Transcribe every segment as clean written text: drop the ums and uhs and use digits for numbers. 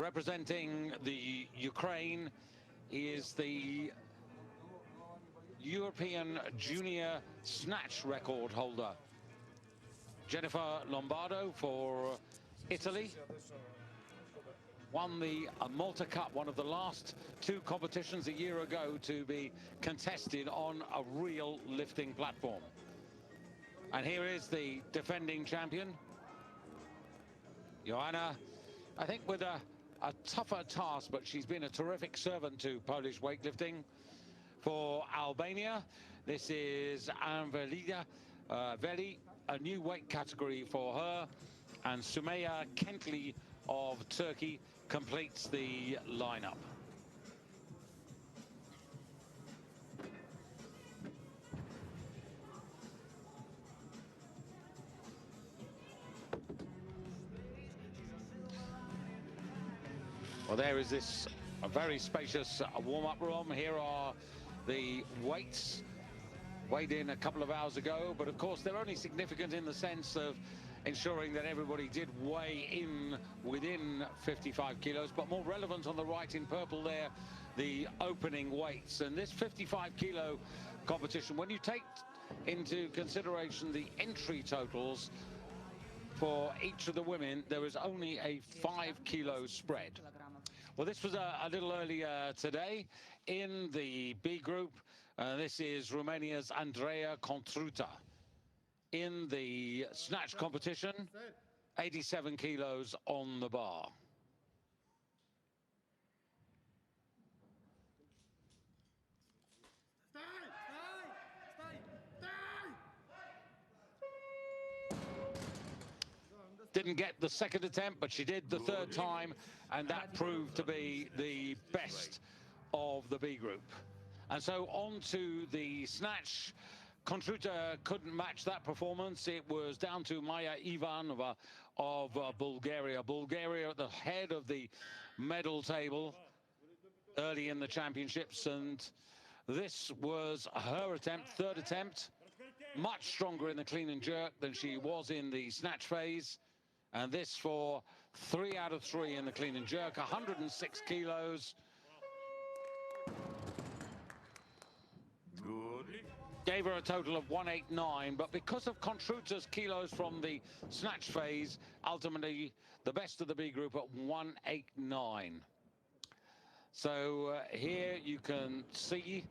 Representing the Ukraine is the European Junior Snatch record holder, Jennifer Lombardo for Italy. Won the Malta Cup, one of the last two competitions a year ago to be contested on a real lifting platform. And here is the defending champion, Joanna, I think with a tougher task, but she's been a terrific servant to Polish weightlifting. For Albania, this is Anvelida Veli, a new weight category for her, and Sumaya Kentley of Turkey completes the lineup. Well, there is this a very spacious warm-up room. Here are the weights weighed in a couple of hours ago, but of course they're only significant in the sense of ensuring that everybody did weigh in within 55 kilos, but more relevant on the right in purple there, the opening weights. And this 55 kilo competition, when you take into consideration the entry totals for each of the women, there is only a 5 kilo spread. Well, this was a little earlier today in the B group. This is Romania's Andreea Contruta. In the snatch competition, 87 kilos on the bar. Didn't get the second attempt, but she did the third time, and that proved to be the best of the B group. And so on to the snatch. Contruta couldn't match that performance. It was down to Maya Ivanova of Bulgaria. Bulgaria at the head of the medal table early in the championships, and this was her attempt, third attempt. Much stronger in the clean and jerk than she was in the snatch phase. And this for 3 out of 3 in the clean and jerk, 106 kilos. Good. Gave her a total of 189, but because of Contruta's kilos from the snatch phase, ultimately the best of the B group at 189. So here you can see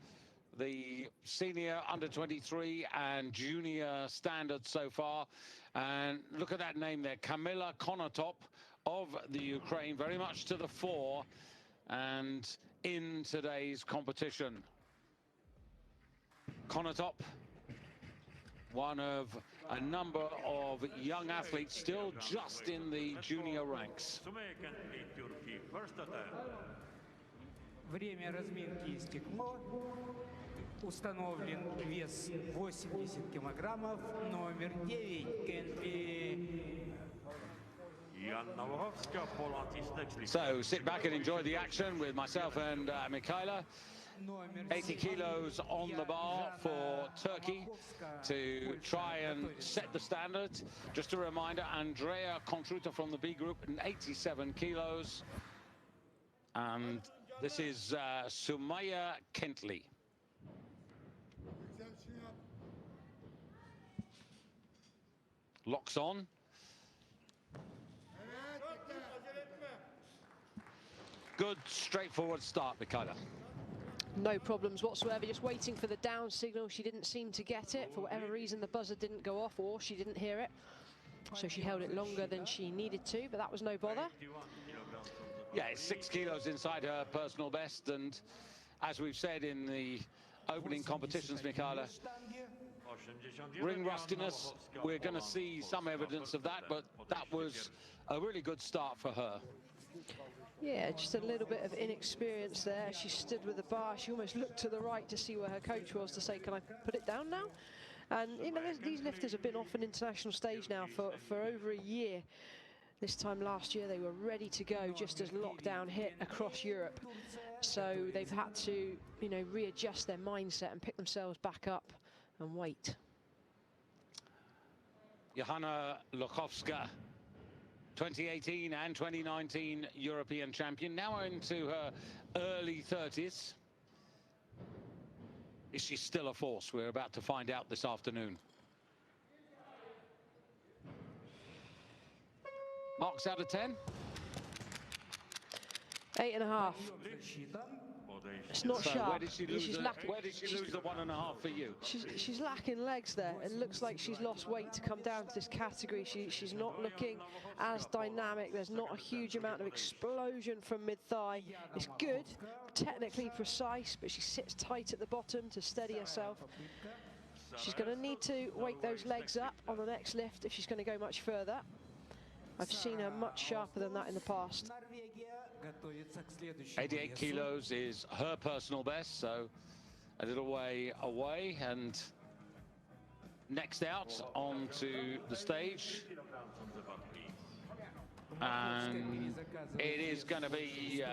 the senior under 23 and junior standards so far. And look at that name there, Kamila Konotop of the Ukraine, very much to the fore and in today's competition. Konotop, one of a number of young athletes still just in the junior ranks. Время разминки истекло. Установлен вес 80 килограммов. Номер 9 Кентли. So sit back and enjoy the action with myself and Mikhaila. 80 kilos on the bar for Turkey to try and set the standard. Just a reminder, Andreea Contruta from the B group and 87 kilos. And this is Sumaya Kentley. Locks on. Good, straightforward start, Mikhaila. No problems whatsoever, just waiting for the down signal. She didn't seem to get it. For whatever reason, the buzzer didn't go off or she didn't hear it. So she held it longer than she needed to, but that was no bother. Yeah, it's 6 kilos inside her personal best. And as we've said in the opening competitions, Mikhaila, ring rustiness, we're going to see some evidence of that, but that was a really good start for her. Yeah, just a little bit of inexperience there. She stood with the bar. She almost looked to the right to see where her coach was to say, can I put it down now? And you know, these lifters have been off an international stage now for over a year. This time last year, they were ready to go just as lockdown hit across Europe. So they've had to, you know, readjust their mindset and pick themselves back up and wait. Johanna Lochowska, 2018 and 2019 European champion, now into her early 30s. Is she still a force? We're about to find out this afternoon. Marks out of 10? 8.5. It's not sharp. Where did she lose the 1.5 for you? She's lacking legs there. It looks like she's lost weight to come down to this category. She's not looking as dynamic. There's not a huge amount of explosion from mid-thigh. It's good, technically precise, but she sits tight at the bottom to steady herself. She's going to need to wake those legs up on the next lift if she's going to go much further. I've seen her much sharper than that in the past. 88 kilos is her personal best, so a little way away. And next out onto the stage, and it is going to be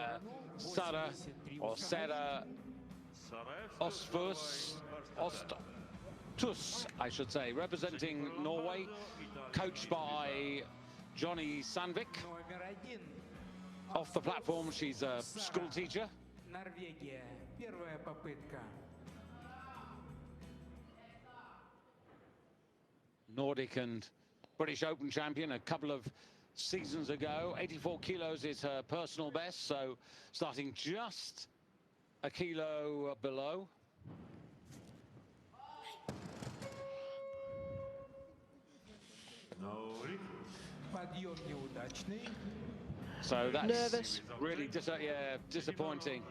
Sara Ostus, I should say, representing Norway, coached by Johnny Sandvik. Off the platform, she's a school teacher. Nordic and British Open champion a couple of seasons ago. 84 kilos is her personal best, so starting just a kilo below. So that's nervous. Really disappointing.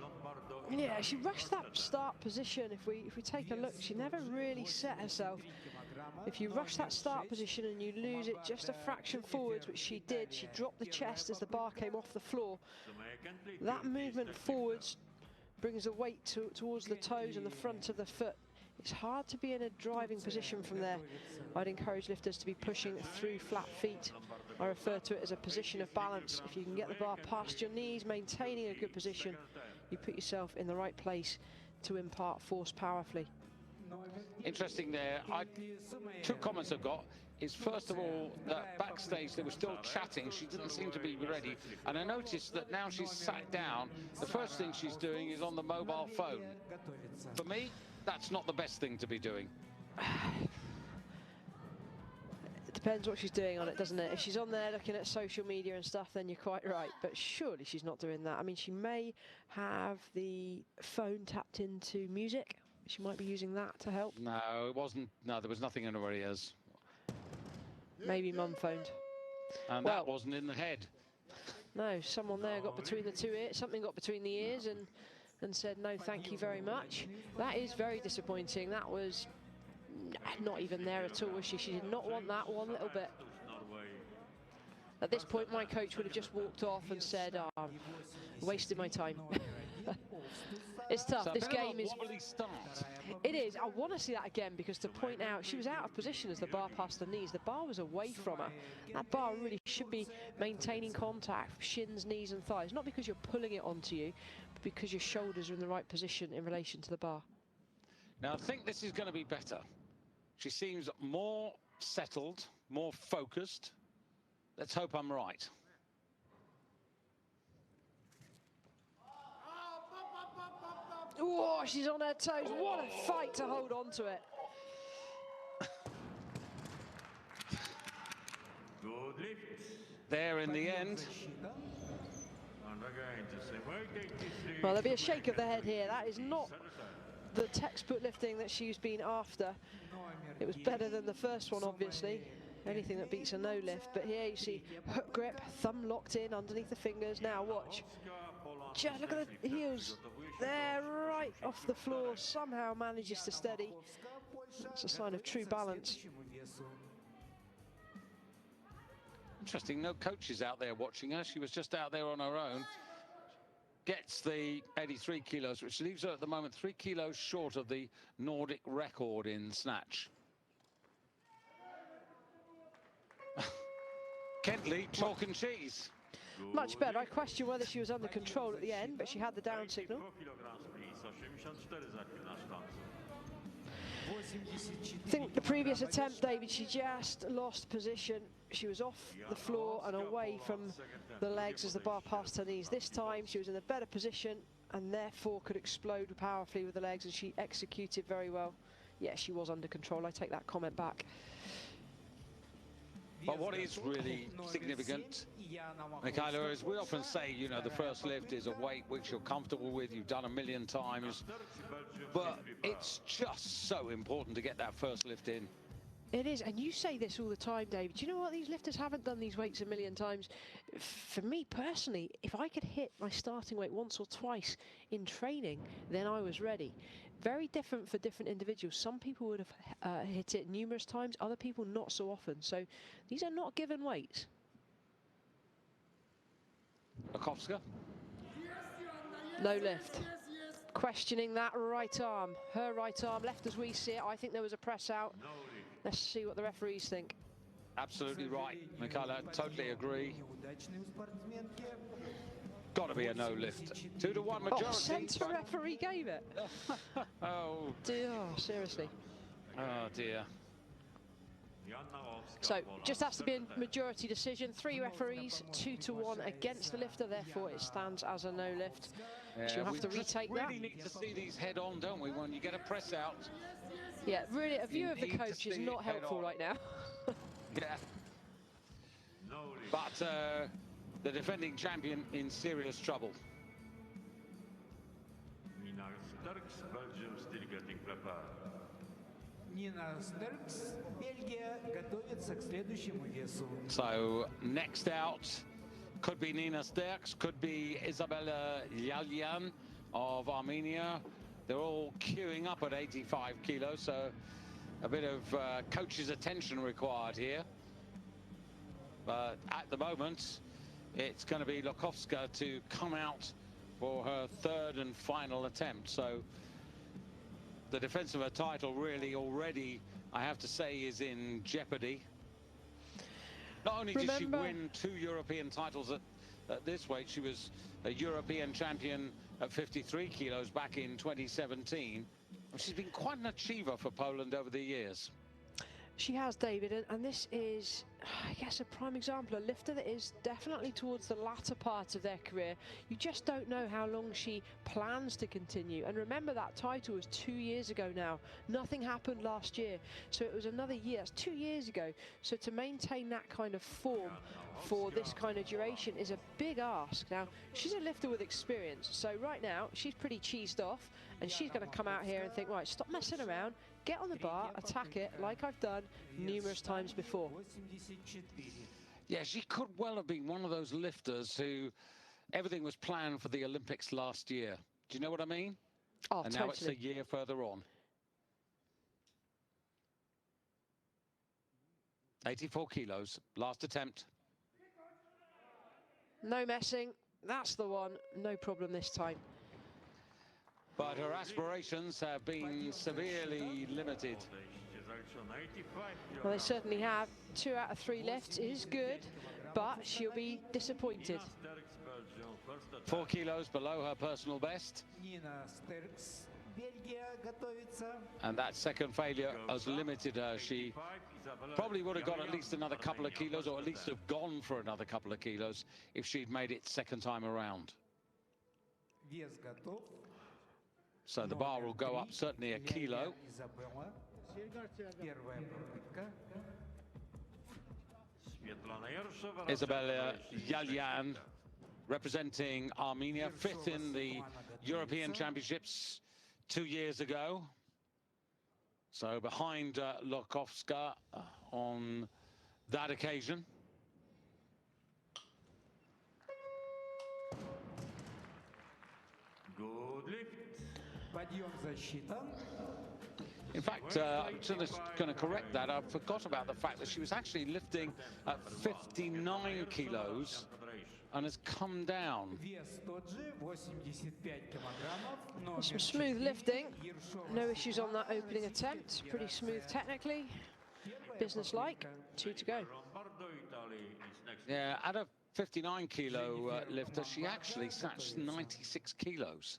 Yeah, she rushed that start position. If we take a look, she never really set herself. If you rush that start position and you lose it just a fraction forwards, which she did, she dropped the chest as the bar came off the floor. That movement forwards brings the weight towards the toes and the front of the foot. It's hard to be in a driving position from there. I'd encourage lifters to be pushing through flat feet. I refer to it as a position of balance. If you can get the bar past your knees, maintaining a good position, you put yourself in the right place to impart force powerfully. Interesting there. Two comments I've got is, first of all, that backstage they were still chatting. She didn't seem to be ready. And I noticed that now she's sat down, the first thing she's doing is on the mobile phone. For me, that's not the best thing to be doing. It depends what she's doing on it, doesn't it? If she's on there looking at social media and stuff, then you're quite right. But surely she's not doing that. I mean, she may have the phone tapped into music. She might be using that to help. No, it wasn't. No, there was nothing in her ears. Maybe mum phoned. And well, that wasn't in the head. No, someone there got between the two ears. Something got between the ears and said, no, thank you very much. That is very disappointing. That was not even there at all, was she? She did not want that one little bit. At this point, my coach would have just walked off and said, oh, I'm wasting my time. It's tough. So this game is... start. It is. I want to see that again, because to point out, she was out of position as the bar passed the knees. The bar was away from her. That bar really should be maintaining contact, shins, knees and thighs. Not because you're pulling it onto you, but because your shoulders are in the right position in relation to the bar. Now, I think this is going to be better. She seems more settled, more focused. Let's hope I'm right. Oh, she's on her toes. What a fight to hold on to it. There in the end. Well, there'll be a shake of the head here. That is not the textbook lifting that she's been after. It was better than the first one, obviously. Anything that beats a no lift. But here you see hook grip, thumb locked in underneath the fingers. Now watch. Just look at the heels. They're right off the floor. Somehow manages to steady. That's a sign of true balance. Interesting, no coaches out there watching her. She was just out there on her own. Gets the 83 kilos, which leaves her at the moment 3 kilos short of the Nordic record in snatch. Kentley, chalk and cheese. Much better. I question whether she was under control at the end, but she had the down signal. I think the previous attempt, David, she just lost position. she was off the floor and away from the legs as the bar passed her knees. This time she was in a better position and therefore could explode powerfully with the legs, and she executed very well. Yeah, she was under control. I take that comment back. But what is really significant, Michaela, is we often say, you know, the first lift is a weight which you're comfortable with, you've done 1,000,000 times, but it's just so important to get that first lift in. It is, and you say this all the time, David. Do you know what? These lifters haven't done these weights 1,000,000 times. For me personally, if I could hit my starting weight once or twice in training, then I was ready. Very different for different individuals. Some people would have hit it numerous times, other people not so often. So these are not given weights. Lukowska. No lift. Questioning that right arm. Her right arm, left as we see it. I think there was a press out. Let's see what the referees think. Absolutely right, Michaela. Totally agree. Got to be a no lift. 2-1 majority. Oh, centre referee gave it. Oh dear, seriously. Oh dear. So just has to be a majority decision. 3 referees, 2-1 against the lifter. Therefore, it stands as a no lift. Yeah, She'll have to retake that. We really need to see these head on, don't we? When you get a press out. Yeah, really, a view of the coach is not helpful right now. Yeah. But the defending champion in serious trouble. So next out could be Nina Sterks, could be Isabella Yalyan of Armenia. They're all queuing up at 85 kilos, so a bit of coach's attention required here. But at the moment, it's going to be Lukowska to come out for her 3rd and final attempt. So the defense of her title really already, I have to say, is in jeopardy. Not only did she win 2 European titles at this weight, she was a European champion at 53 kilos back in 2017. She's been quite an achiever for Poland over the years. She has, David, and this is, I guess, a prime example. A lifter that is definitely towards the latter part of their career. You just don't know how long she plans to continue. And remember, that title was 2 years ago now. Nothing happened last year. So it was another year. That's 2 years ago. So to maintain that kind of form for this kind of duration is a big ask. Now, she's a lifter with experience. So right now, she's pretty cheesed off. And she's going to come out here and think, right, stop messing around. Get on the bar, attack it like I've done numerous times before. Yeah, she could well have been one of those lifters who everything was planned for the Olympics last year. Do you know what I mean? Oh, and totally. now it's a year further on. 84 kilos, last attempt. No messing. That's the one. No problem this time. But her aspirations have been severely limited. Well, they certainly have. 2 out of 3 lifts is good, but she'll be disappointed. 4 kilos below her personal best. And that second failure has limited her. She probably would have got at least another couple of kilos, or at least have gone for another couple of kilos if she'd made it second time around. So the bar will go up certainly a kilo. Isabella Yalyan, representing Armenia, 5th in the European Championships 2 years ago. So behind Lukowska on that occasion. In fact, I'm just going to correct that. I forgot about the fact that she was actually lifting at 59 kilos and has come down. Some smooth lifting. No issues on that opening attempt. Pretty smooth technically. Business-like. 2 to go. Yeah, at a 59 kilo lifter, she actually snatched 96 kilos.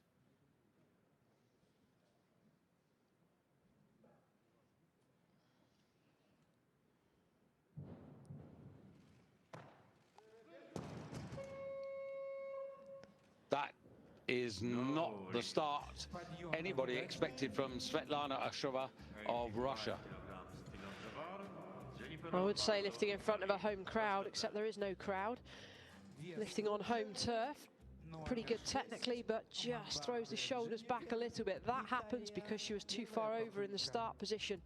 is not the start anybody expected from Svetlana Oshova of Russia. I would say lifting in front of a home crowd, except there is no crowd. Lifting on home turf, pretty good technically, but just throws the shoulders back a little bit. That happens because she was too far over in the start position.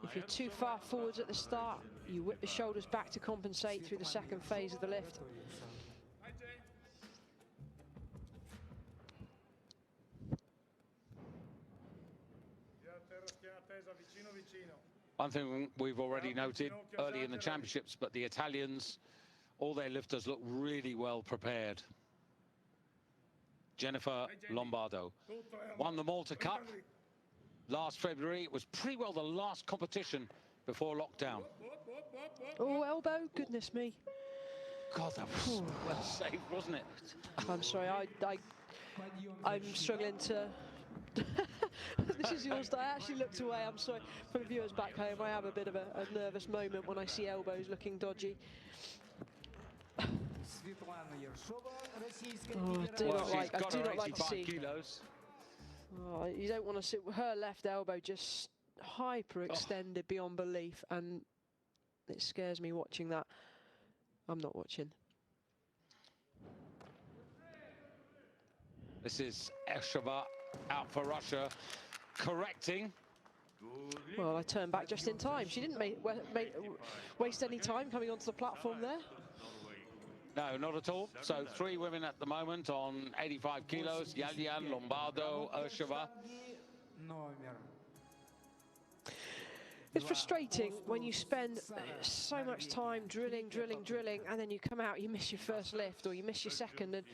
If you're too far forwards at the start, you whip the shoulders back to compensate through the second phase of the lift. One thing we've already noted early in the championships, but the Italians, all their lifters look really well prepared. Jennifer Lombardo won the Malta Cup last February. It was pretty well the last competition before lockdown. Oh, elbow, goodness me. God, that was well saved, wasn't it? I'm sorry, I'm struggling to... This is yours. I actually looked away. I'm sorry. For the viewers back home, I have a bit of a nervous moment when I see elbows looking dodgy. Oh, I do not like to see. Kilos. Oh, you don't want to see her left elbow just hyperextended beyond belief, and it scares me watching that. I'm not watching. This is Oshova out for Russia, correcting. Well, I turned back just in time. She didn't waste any time coming onto the platform there. No, not at all. So 3 women at the moment on 85 kilos, Yalian, Lombardo, Oshova. It's frustrating when you spend so much time drilling, and then you come out, you miss your first lift or you miss your second, and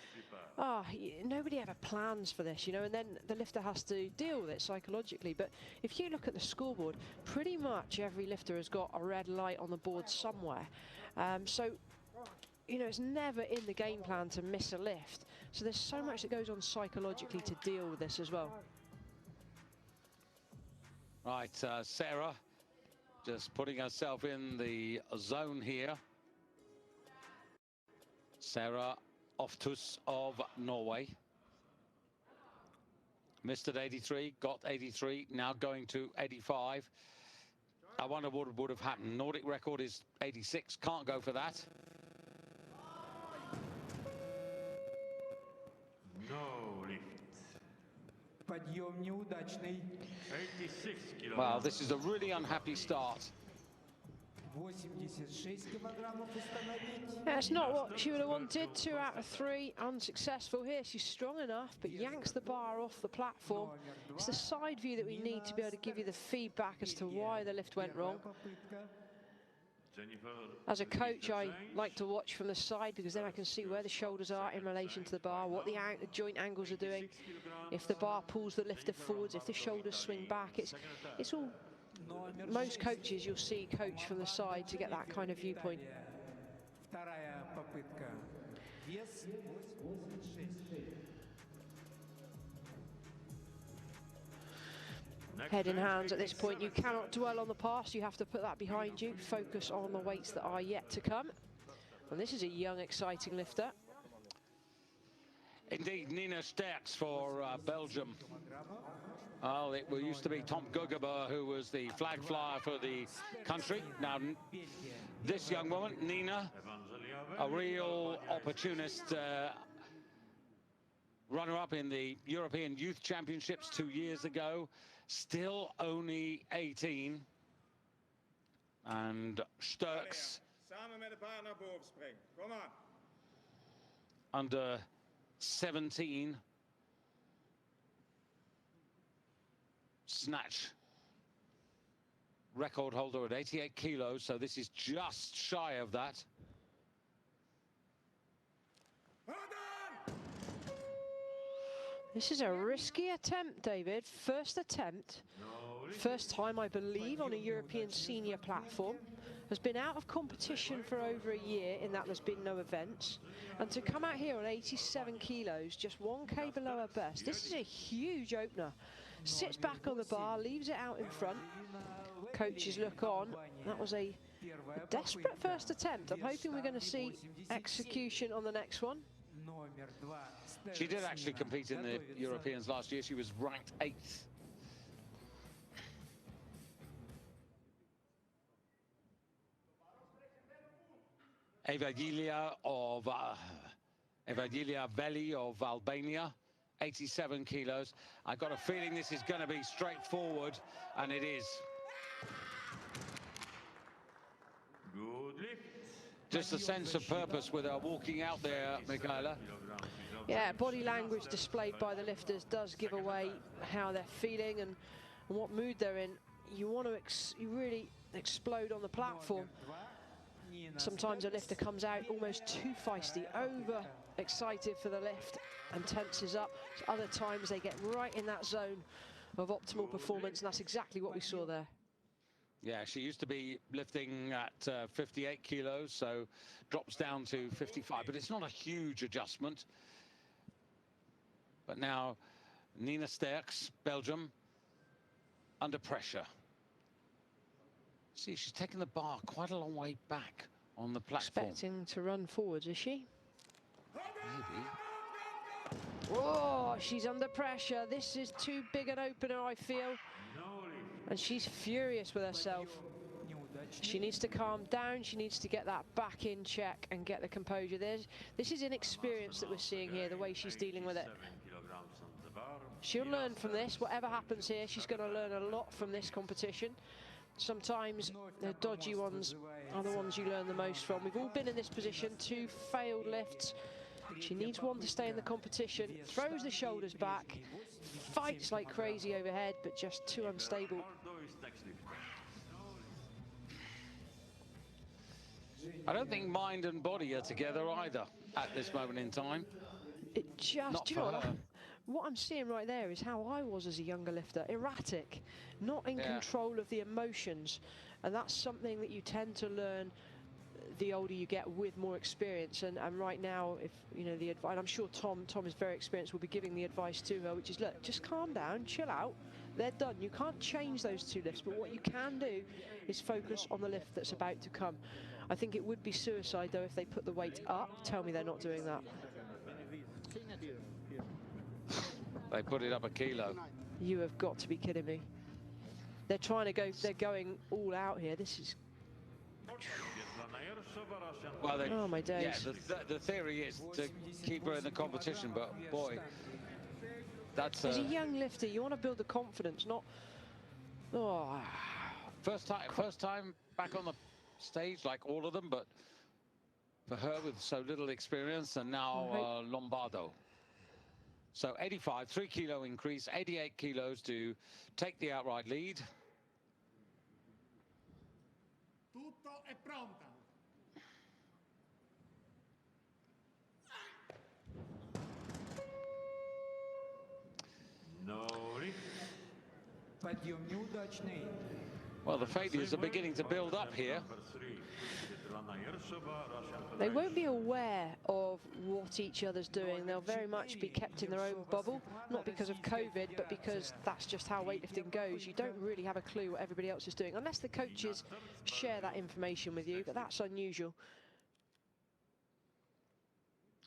nobody ever plans for this, you know, and then the lifter has to deal with it psychologically. But if you look at the scoreboard, pretty much every lifter has got a red light on the board somewhere. So, you know, it's never in the game plan to miss a lift. So there's so much that goes on psychologically to deal with this as well. Right, Sarah just putting herself in the zone here. Sarah Oftus of Norway. Missed at 83, got 83, now going to 85. I wonder what would have happened. Nordic record is 86, can't go for that. Well, this is a really unhappy start. That's not what she would have wanted. 2 out of 3 unsuccessful here. She's strong enough, but yanks the bar off the platform. It's the side view that we need to be able to give you the feedback as to why the lift went wrong. As a coach, I like to watch from the side because then I can see where the shoulders are in relation to the bar, what the joint angles are doing, if the bar pulls the lifter forwards, if the shoulders swing back. It's all... Most coaches you'll see coach from the side to get that kind of viewpoint. Head in hands at this point. You cannot dwell on the past. You have to put that behind you. Focus on the weights that are yet to come. And this is a young, exciting lifter. Indeed, Nina Sterks for Belgium. Well, it used to be Tom Guggeber who was the flag flyer for the country. Now, this young woman, Nina, a real opportunist, runner-up in the European Youth Championships 2 years ago, still only 18. And Sterks, under 17. Snatch record holder at 88 kilos, so this is just shy of that. This is a risky attempt, David. First attempt, first time, I believe, on a European senior platform. Has been out of competition for over a year in that there's been no events. And to come out here on 87 kilos, just 1K below her best, this is a huge opener. Sits back on the bar, leaves it out in front. Coaches look on. That was a desperate first attempt. I'm hoping we're going to see execution on the next one. She did actually compete in the Europeans last year. She was ranked 8th. Evadilia Veli of Albania, 87 kilos. I've got a feeling this is going to be straightforward, and it is. Good lift. Just a sense of purpose with her walking out there, Michaela. Yeah, body language displayed by the lifters does give away how they're feeling and what mood they're in. You want to you really explode on the platform. Sometimes a lifter comes out almost too feisty, over excited for the lift and tenses up. Other times they get right in that zone of optimal performance, and that's exactly what we saw there. Yeah, she used to be lifting at 58 kilos, so drops down to 55, but it's not a huge adjustment. But now Nina Sterks, Belgium, under pressure. See, she's taken the bar quite a long way back on the platform. Expecting to run forwards, is she? Maybe. Oh, she's under pressure. This is too big an opener, I feel. And she's furious with herself. She needs to calm down. She needs to get that back in check and get the composure. This is inexperience that we're seeing here, the way she's dealing with it. She'll learn from this. Whatever happens here, she's going to learn a lot from this competition. Sometimes the dodgy ones are the ones you learn the most from. We've all been in this position, 2 failed lifts. She needs one to stay in the competition, throws the shoulders back, fights like crazy overhead, but just too unstable. I don't think mind and body are together either at this moment in time. It just, Not do you for know her. what I'm seeing right there is how I was as a younger lifter, erratic, not in control of the emotions. And that's something that you tend to learn the older you get with more experience. And right now, if you know the advice, and I'm sure Tom is very experienced, will be giving the advice to her, which is, look, just calm down, chill out. They're done. You can't change those 2 lifts, but what you can do is focus on the lift that's about to come. I think it would be suicide, though, if they put the weight up. Tell me they're not doing that. They put it up a kilo. You have got to be kidding me. They're trying to go, they're going all out here. This is... Well, oh, my days. Yeah, the theory is to keep her in the competition, but boy, that's... As a young lifter, you want to build the confidence, not... Oh. First time back on the stage, like all of them, but for her with so little experience, and now Lombardo. So 85, 3 kilo increase, 88 kilos to take the outright lead. Tutto è pronta. Подъем неудачный. Well, the failures are beginning to build up here. They won't be aware of what each other's doing. They'll very much be kept in their own bubble, not because of COVID, but because that's just how weightlifting goes. You don't really have a clue what everybody else is doing, unless the coaches share that information with you, but that's unusual.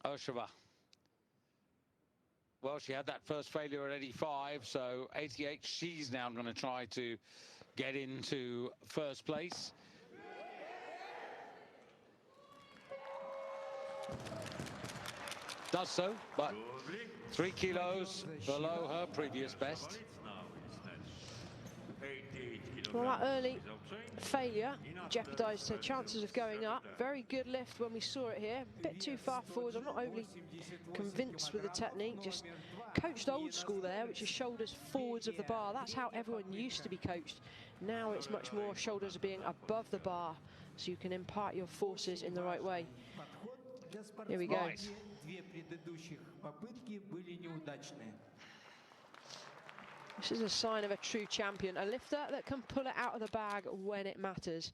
Oshova. Well, she had that first failure at 85, so 88, she's now going to try to get into first place. Does so, but 3 kilos below her previous best. Well, that early failure jeopardised her chances of going up. Very good lift when we saw it here. A bit too far forward. I'm not overly convinced with the technique. Just coached old school there, which is shoulders forwards of the bar. That's how everyone used to be coached. Now it's much more shoulders being above the bar, so you can impart your forces in the right way. Here we go. Right. This is a sign of a true champion, a lifter that can pull it out of the bag when it matters.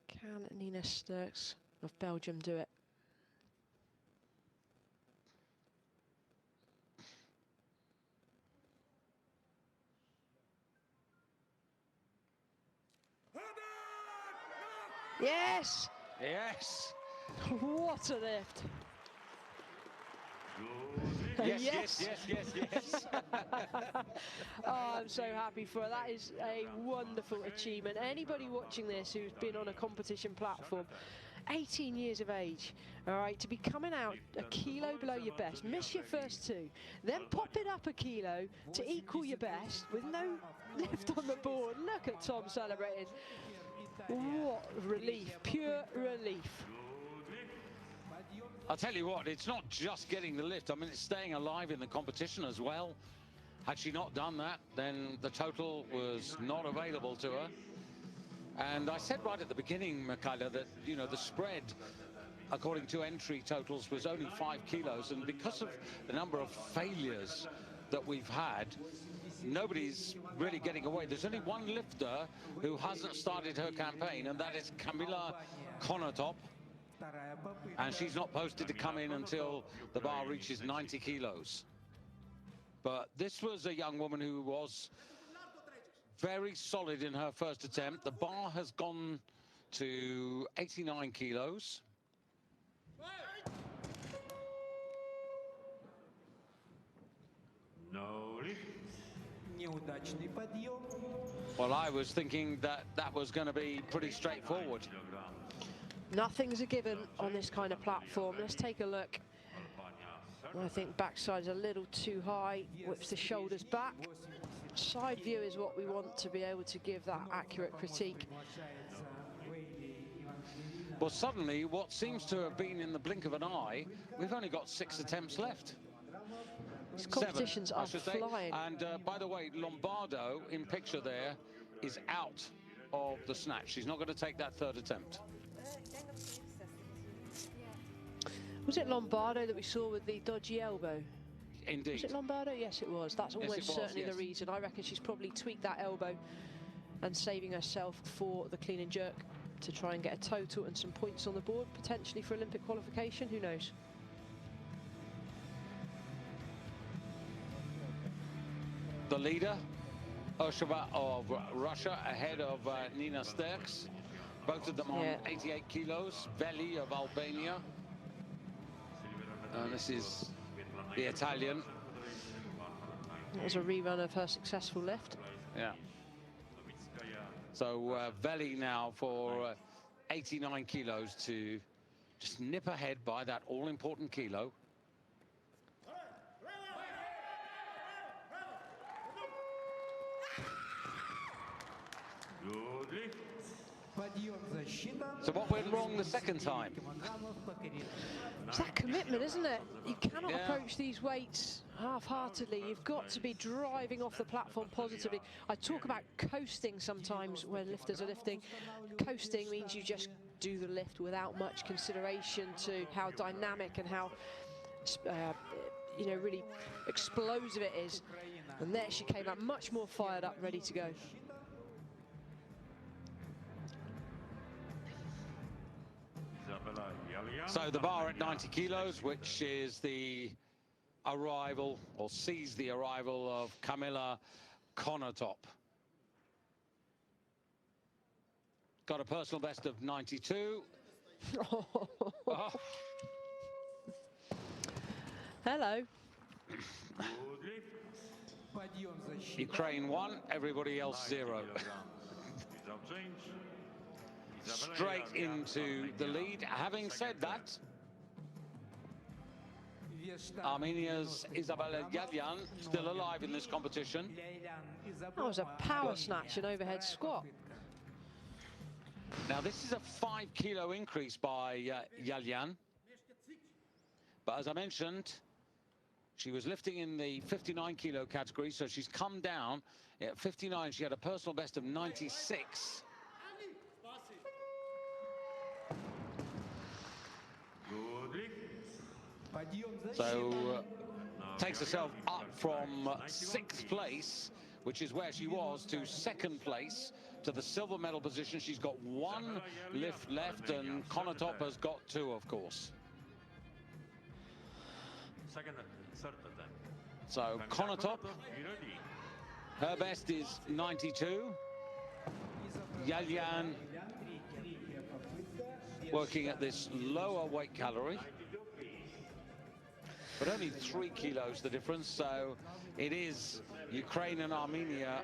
Can Nina Sterks of Belgium do it? Yes! Yes! What a lift! Yes. Oh, I'm so happy for her. That is a wonderful achievement. Anybody watching this who's been on a competition platform, 18 years of age, all right, to be coming out a kilo below your best, miss your first two, then pop it up a kilo to equal your best with no lift on the board. Look at Tom celebrating. What relief, pure relief. I'll tell you what, it's not just getting the lift. I mean, it's staying alive in the competition as well. Had she not done that, then the total was not available to her. And I said right at the beginning, Michaela, that, you know, the spread, according to entry totals, was only 5 kilos. And because of the number of failures that we've had, nobody's really getting away. There's only one lifter who hasn't started her campaign, and that is Kamila Konotop. And she's not posted to come in until the bar reaches 90 kilos. But this was a young woman who was very solid in her first attempt. The bar has gone to 89 kilos. No lift. Неудачный подъем. Well, I was thinking that that was going to be pretty straightforward. Nothing's a given on this kind of platform. Let's take a look. I think backside's a little too high, whips the shoulders back. Side view is what we want to be able to give that accurate critique. Well, suddenly, what seems to have been in the blink of an eye, we've only got 6 attempts left. These competitions 7, are I should say. flying. And by the way, Lombardo, in picture there, is out of the snatch. She's not going to take that 3rd attempt. Was it Lombardo that we saw with the dodgy elbow? Indeed. Was it Lombardo? Yes, it was. That's almost certainly the reason. I reckon she's probably tweaked that elbow and saving herself for the clean and jerk to try and get a total and some points on the board, potentially for Olympic qualification. Who knows? The leader, Oshova of Russia, ahead of Nina Sterks. Both of them on 88 kilos. Veli of Albania. And this is the Italian. That was a rerun of her successful lift. Yeah. So Veli now for 89 kilos to just nip ahead by that all-important kilo. Good lift. So what went wrong the second time? It's that commitment, isn't it? You cannot approach these weights half-heartedly. You've got to be driving off the platform positively. I talk about coasting sometimes when lifters are lifting. Coasting means you just do the lift without much consideration to how dynamic and how you know, really explosive it is. And there she came out much more fired up, ready to go. So the bar at 90 kilos, which is the arrival, or sees the arrival of Kamila Konotop. Got a personal best of 92. Oh. Hello. Ukraine 1, everybody else 0. Straight into the lead. Having said that, Armenia's Isabella Yalyan still alive in this competition. That was a power snatch and overhead squat. Now this is a 5 kilo increase by Yalyan. But as I mentioned, she was lifting in the 59 kilo category, so she's come down. At 59, she had a personal best of 96. So takes herself up from 6th place, which is where she was, to 2nd place, to the silver medal position. She's got 1 lift left, and Konotop has got 2, of course. So Konotop, her best is 92. Yalyan working at this lower weight calorie. but only 3 kilos the difference. So it is Ukraine and Armenia.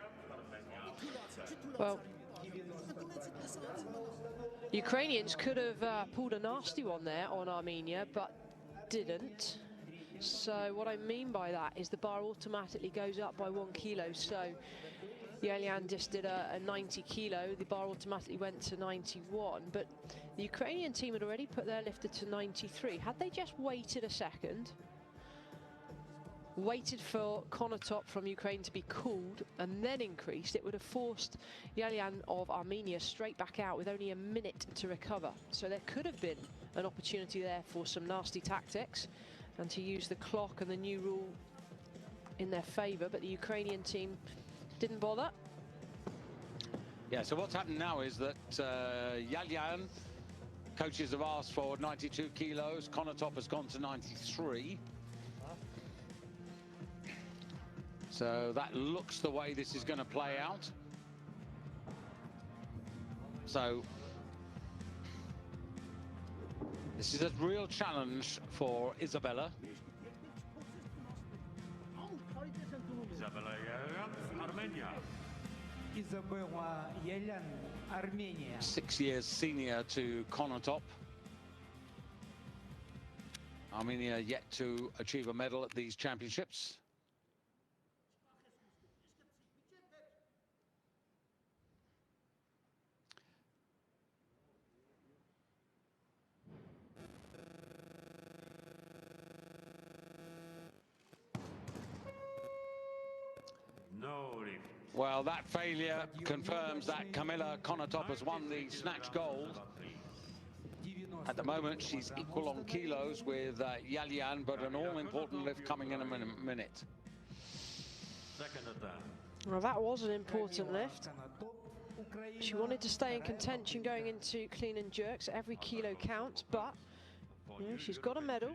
Well, Ukrainians could have pulled a nasty one there on Armenia, but didn't. So what I mean by that is the bar automatically goes up by 1 kilo. So Yelyan just did a 90 kilo, the bar automatically went to 91, but the Ukrainian team had already put their lifter to 93. Had they just waited a second, waited for Konotop from Ukraine to be cooled and then increased, it would have forced Yelyan of Armenia straight back out with only a minute to recover. So there could have been an opportunity there for some nasty tactics and to use the clock and the new rule in their favour, but the Ukrainian team didn't bother. Yeah, so what's happened now is that Yelyan, coaches have asked for 92 kilos, Konotop has gone to 93. So that looks the way this is going to play out. So this is a real challenge for Isabella. Isabella Yelyan, Armenia. Isabella Yelyan, Armenia. 6 years senior to Konotop. Armenia yet to achieve a medal at these championships. No lift. Well, that failure confirms that Kamila Konotop has won the snatch gold. At the moment, she's equal on kilos with Yelyan, but an all-important lift coming in a minute. Second attempt. Well, that was an important lift. She wanted to stay in contention going into clean and jerks. Every kilo counts, but you know, she's got a medal.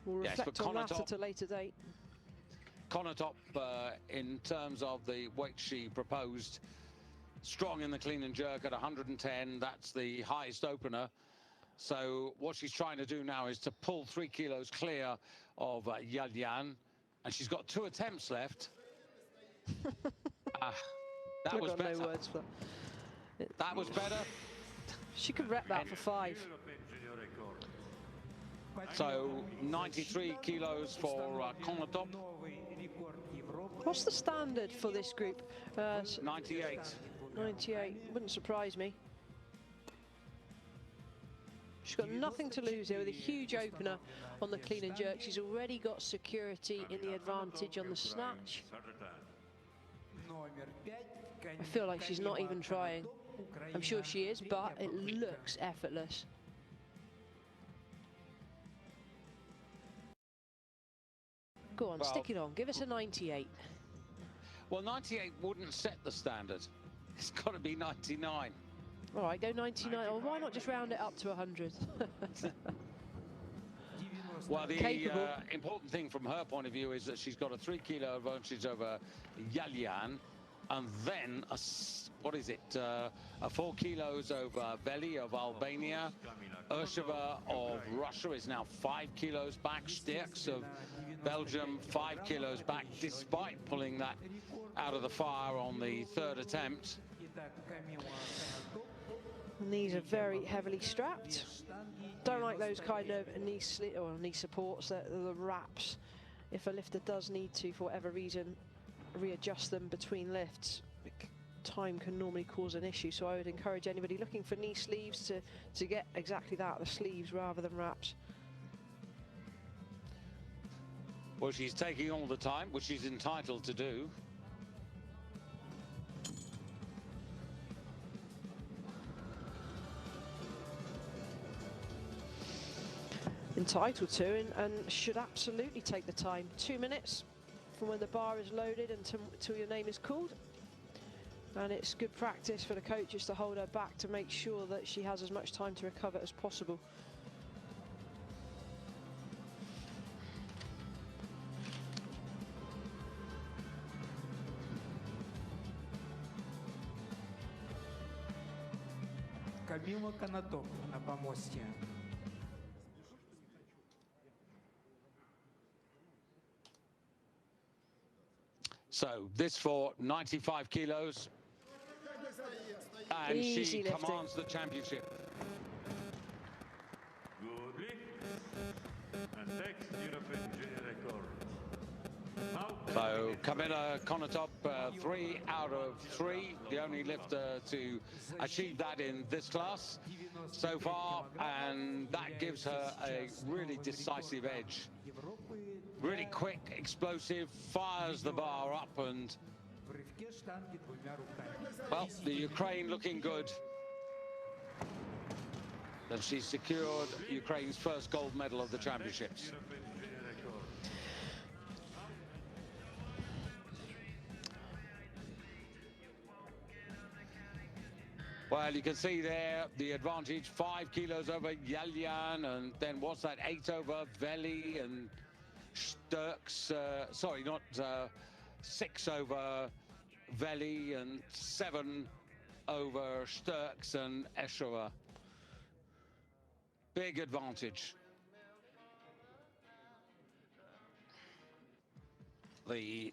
We'll reflect on that at a later date. Konotop, in terms of the weight she proposed, strong in the clean and jerk at 110. That's the highest opener. So what she's trying to do now is to pull 3 kilos clear of Yelyan, and she's got 2 attempts left. That was better. No words for that. That was better. She could rep that for 5. So 93 kilos for Konotop. What's the standard for this group? 98. 98, wouldn't surprise me. She's got nothing to lose here with a huge opener on the clean and jerk. She's already got security in the advantage on the snatch. I feel like she's not even trying. I'm sure she is, but it looks effortless. Go on, stick it on. Give us a 98. Well, 98 wouldn't set the standard. It's got to be 99. All right, go 99. Or why not just round it up to 100? Well, the important thing from her point of view is that she's got a 3 kilo advantage over Yelyan, and then a 4 kilos over Veli of Albania. Ursheva of Russia is now 5 kilos back. Sterks of Belgium 5 kilos back, despite pulling that out of the fire on the 3rd attempt. And these are very heavily strapped. Don't like those kind of knee supports, the wraps. If a lifter does need to, for whatever reason, readjust them between lifts, time can normally cause an issue. So I would encourage anybody looking for knee sleeves to get exactly that, the sleeves rather than wraps. Well, she's taking all the time, which she's entitled to do. Entitled to, and should absolutely take the time. 2 minutes from when the bar is loaded until your name is called. And it's good practice for the coaches to hold her back to make sure that she has as much time to recover as possible. Kamila Konotop на помосте. So this for 95 kilos. And Easy she lifting. commands the championship. Good lift. And next European junior record. So Camilla Konotop, 3 out of 3, the only lifter to achieve that in this class so far, and that gives her a really decisive edge. Really quick, explosive, fires the bar up, and well, the Ukraine looking good. And she's secured Ukraine's first gold medal of the championships. Well, you can see there the advantage, 5 kilos over Yelyan, and then what's that, 8 over Veli and Sturks, sorry, not 6 over Veli and 7 over Sturks and Eshova. Big advantage. The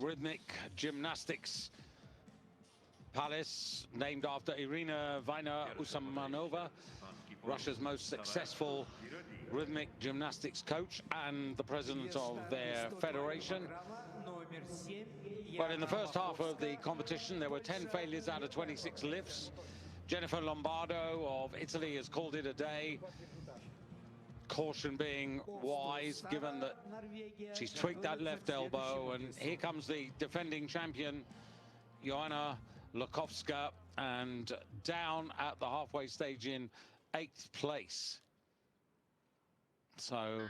rhythmic gymnastics palace, named after Irina Vaina Usamanova, Russia's most successful rhythmic gymnastics coach and the president of their federation. But in the first half of the competition, there were 10 failures out of 26 lifts. Jennifer Lombardo of Italy has called it a day. Caution being wise, given that she's tweaked that left elbow. And here comes the defending champion, Joanna Lukovska, and down at the halfway stage in 8th place. So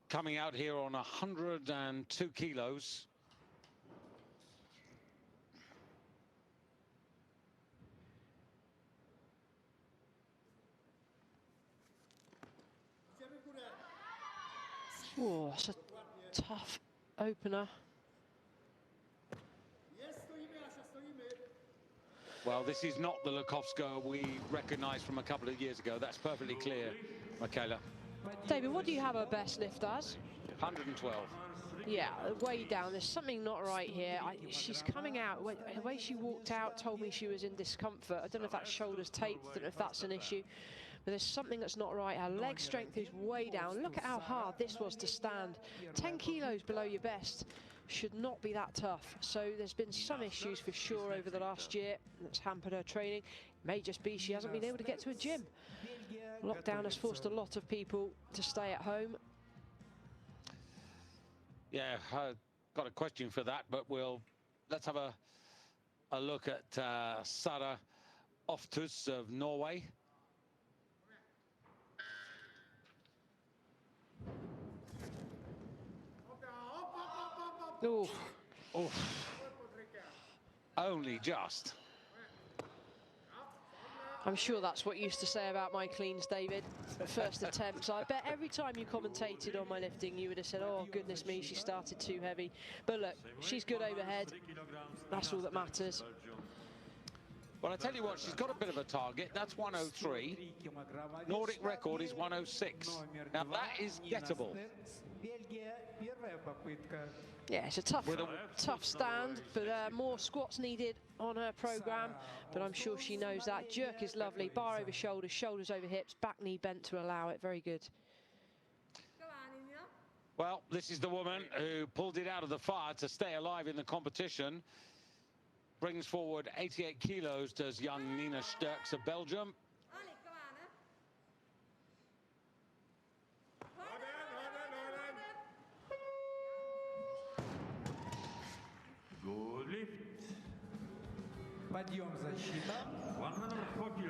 coming out here on 102 kilos. Oh, it's a tough opener. Well, this is not the Lukovska we recognised from a couple of years ago. That's perfectly clear, Michaela. David, what do you have her best lift as? 112. Yeah, way down. There's something not right here. She's coming out. The way she walked out told me she was in discomfort. I don't know if that shoulder's taped. I don't know if that's an issue. But there's something that's not right. Her leg strength is way down. Look at how hard this was to stand. 10 kilos below your best should not be that tough. So there's been some issues for sure over the last year that's hampered her training. It may just be she hasn't been able to get to a gym. Lockdown has forced a lot of people to stay at home. Yeah, I've got a question for that, but let's have a look at Sara Oftus of Norway. Oh, only just. I'm sure that's what you used to say about my cleans, David. First attempts. I bet every time you commentated on my lifting, you would have said, oh, goodness me, she started too heavy. But look, she's good overhead. That's all that matters. Well, I tell you what, she's got a bit of a target. That's 103. Nordic record is 106. Now, that is gettable. Yeah, it's a tough stand, but more squats needed on her program. But I'm sure she knows that. Jerk is lovely. Bar over shoulders, shoulders over hips, back knee bent to allow it. Very good. Well, this is the woman who pulled it out of the fire to stay alive in the competition. Brings forward 88 kilos, does young Nina Sturks of Belgium.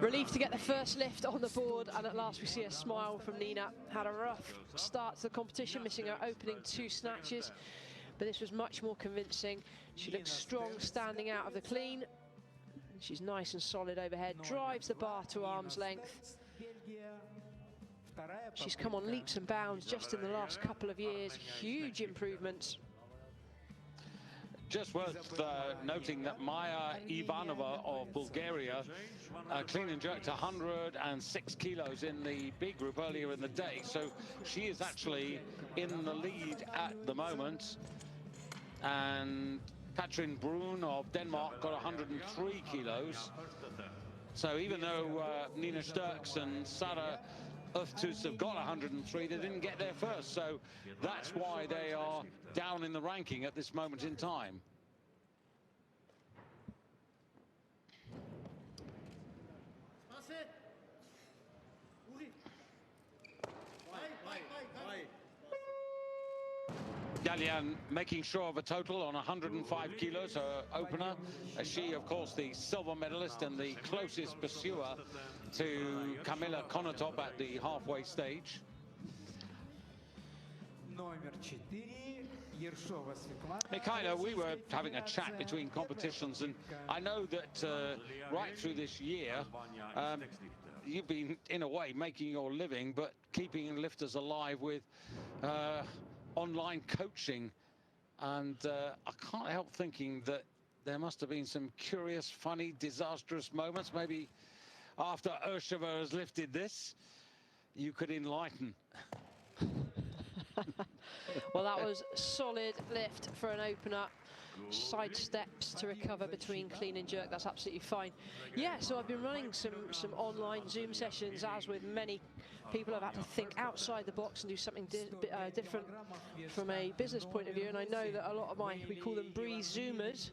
Relief to get the first lift on the board, and at last we see a smile from Nina. Had a rough start to the competition, missing her opening 2 snatches, but this was much more convincing. She looks strong standing out of the clean. She's nice and solid overhead, drives the bar to arm's length. She's come on leaps and bounds just in the last couple of years. Huge improvements. Just worth noting that Maya Ivanova of Bulgaria clean and jerked 106 kilos in the B group earlier in the day. So she is actually in the lead at the moment. and Katrin Brun of Denmark got 103 kilos. So even though Nina Sturks and Sarah Öftus have got 103, they didn't get there first. So that's why they are down in the ranking at this moment in time. Gallian making sure of a total on 105 kilos, her opener, as she, of course, the silver medalist and the closest pursuer to Kamila Konotop at the halfway stage. Mikhaila, we were having a chat between competitions, and I know that right through this year, you've been, in a way, making your living, but keeping lifters alive with online coaching. And I can't help thinking that there must have been some curious, funny, disastrous moments. Maybe after Urshova has lifted this, you could enlighten. Well, that was solid lift for an opener. Side steps to recover between clean and jerk. That's absolutely fine. Yeah, so I've been running some online Zoom sessions, as with many people. I've had to think outside the box and do something different from a business point of view. And I know that a lot of we call them breeze Zoomers,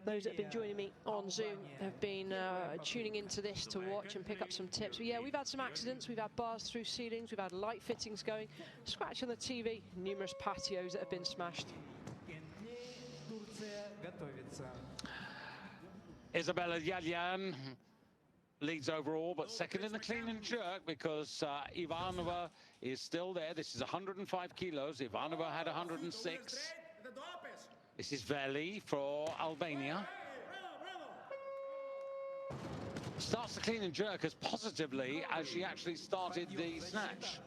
those that have been joining me on Zoom, have been tuning into this to watch and pick up some tips. But yeah, we've had some accidents. We've had bars through ceilings. We've had light fittings going, scratch on the TV, numerous patios that have been smashed. Isabella Yalyan leads overall, but second in the clean and jerk, because Ivanova is still there. This is 105 kilos. Ivanova had 106. This is Veli for Albania. Starts the clean and jerk as positively as she actually started the snatch.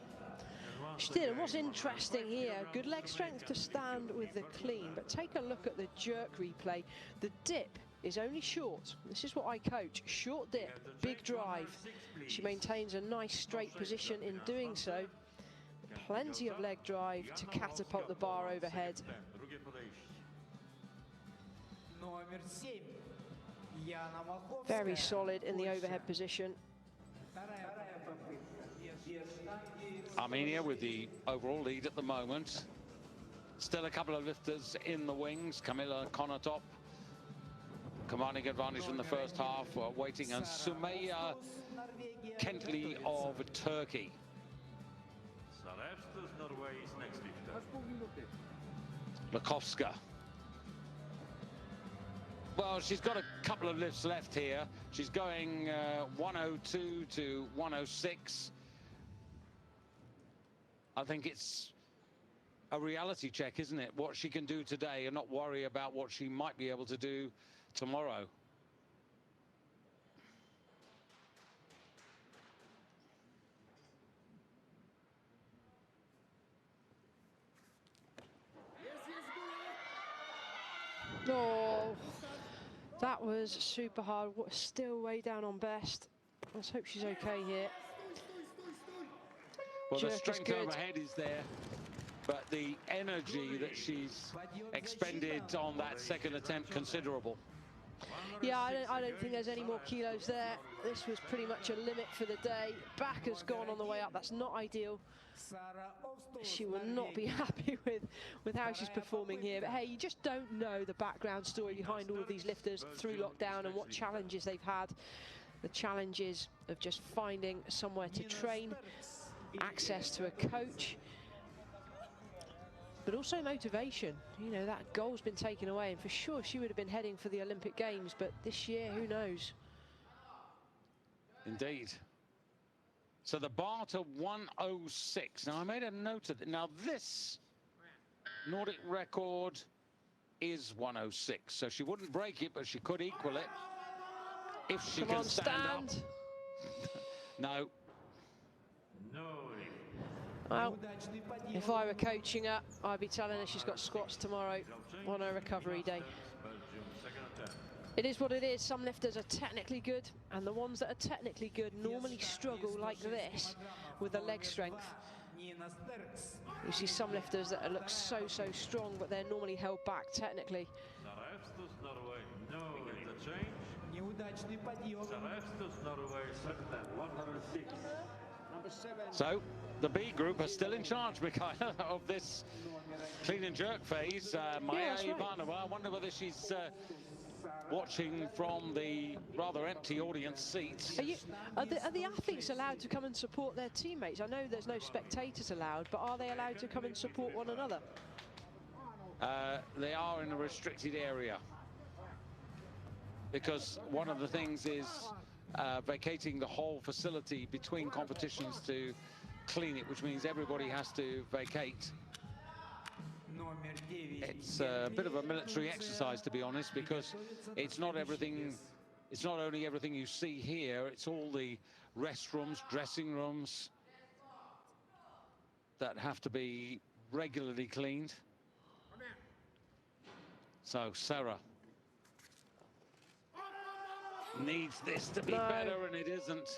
She did, and what's interesting here, good leg strength to stand with the clean, but take a look at the jerk replay. The dip is only short. This is what I coach, short dip, big drive. She maintains a nice straight position in doing so. Plenty of leg drive to catapult the bar overhead. Very solid in the overhead position. Armenia with the overall lead at the moment. Still a couple of lifters in the wings. Kamila Konotop commanding advantage from the first half, waiting, and Sumaya Kentley of Turkey. Lakovska. Well, she's got a couple of lifts left here. She's going 102 to 106. I think it's a reality check, isn't it? What she can do today and not worry about what she might be able to do tomorrow. Oh, that was super hard. Still way down on best. Let's hope she's okay here. Well, the strength overhead is there, but the energy that she's expended on that second attempt, considerable. Yeah, I don't think there's any more kilos there. This was pretty much a limit for the day. Back has gone on the way up. That's not ideal. She will not be happy with how she's performing here. But hey, you just don't know the background story behind all of these lifters through lockdown and what challenges they've had. The challenges of just finding somewhere to train, access to a coach, but also motivation. You know, that goal's been taken away, and for sure she would have been heading for the Olympic Games, but this year, who knows? Indeed. So the bar to 106. Now, I made a note of it. Now, this Nordic record is 106, so she wouldn't break it, but she could equal it if she can stand up. No. Well, if I were coaching her, I'd be telling her she's got squats tomorrow on her recovery day. It is what it is. Some lifters are technically good, and the ones that are technically good normally struggle like this with the leg strength. Nina Sterks. You see some lifters that look so strong, but they're normally held back technically. Sarevstus, Norway. No, it's a change. Неудачный подъем. Sarevstus, Norway, September 106. So the B group are still in charge, Mikhaila, of this clean and jerk phase. Maya that's right. Ivanova, I wonder whether she's watching from the rather empty audience seats. Are the athletes allowed to come and support their teammates? I know there's no spectators allowed, but are they allowed to come and support one another? They are in a restricted area, because one of the things is vacating the whole facility between competitions to clean it, which means everybody has to vacate. It's a bit of a military exercise, to be honest, because it's not everything. It's not only everything you see here, it's all the restrooms, dressing rooms that have to be regularly cleaned. So Sarah needs this to be better, and it isn't.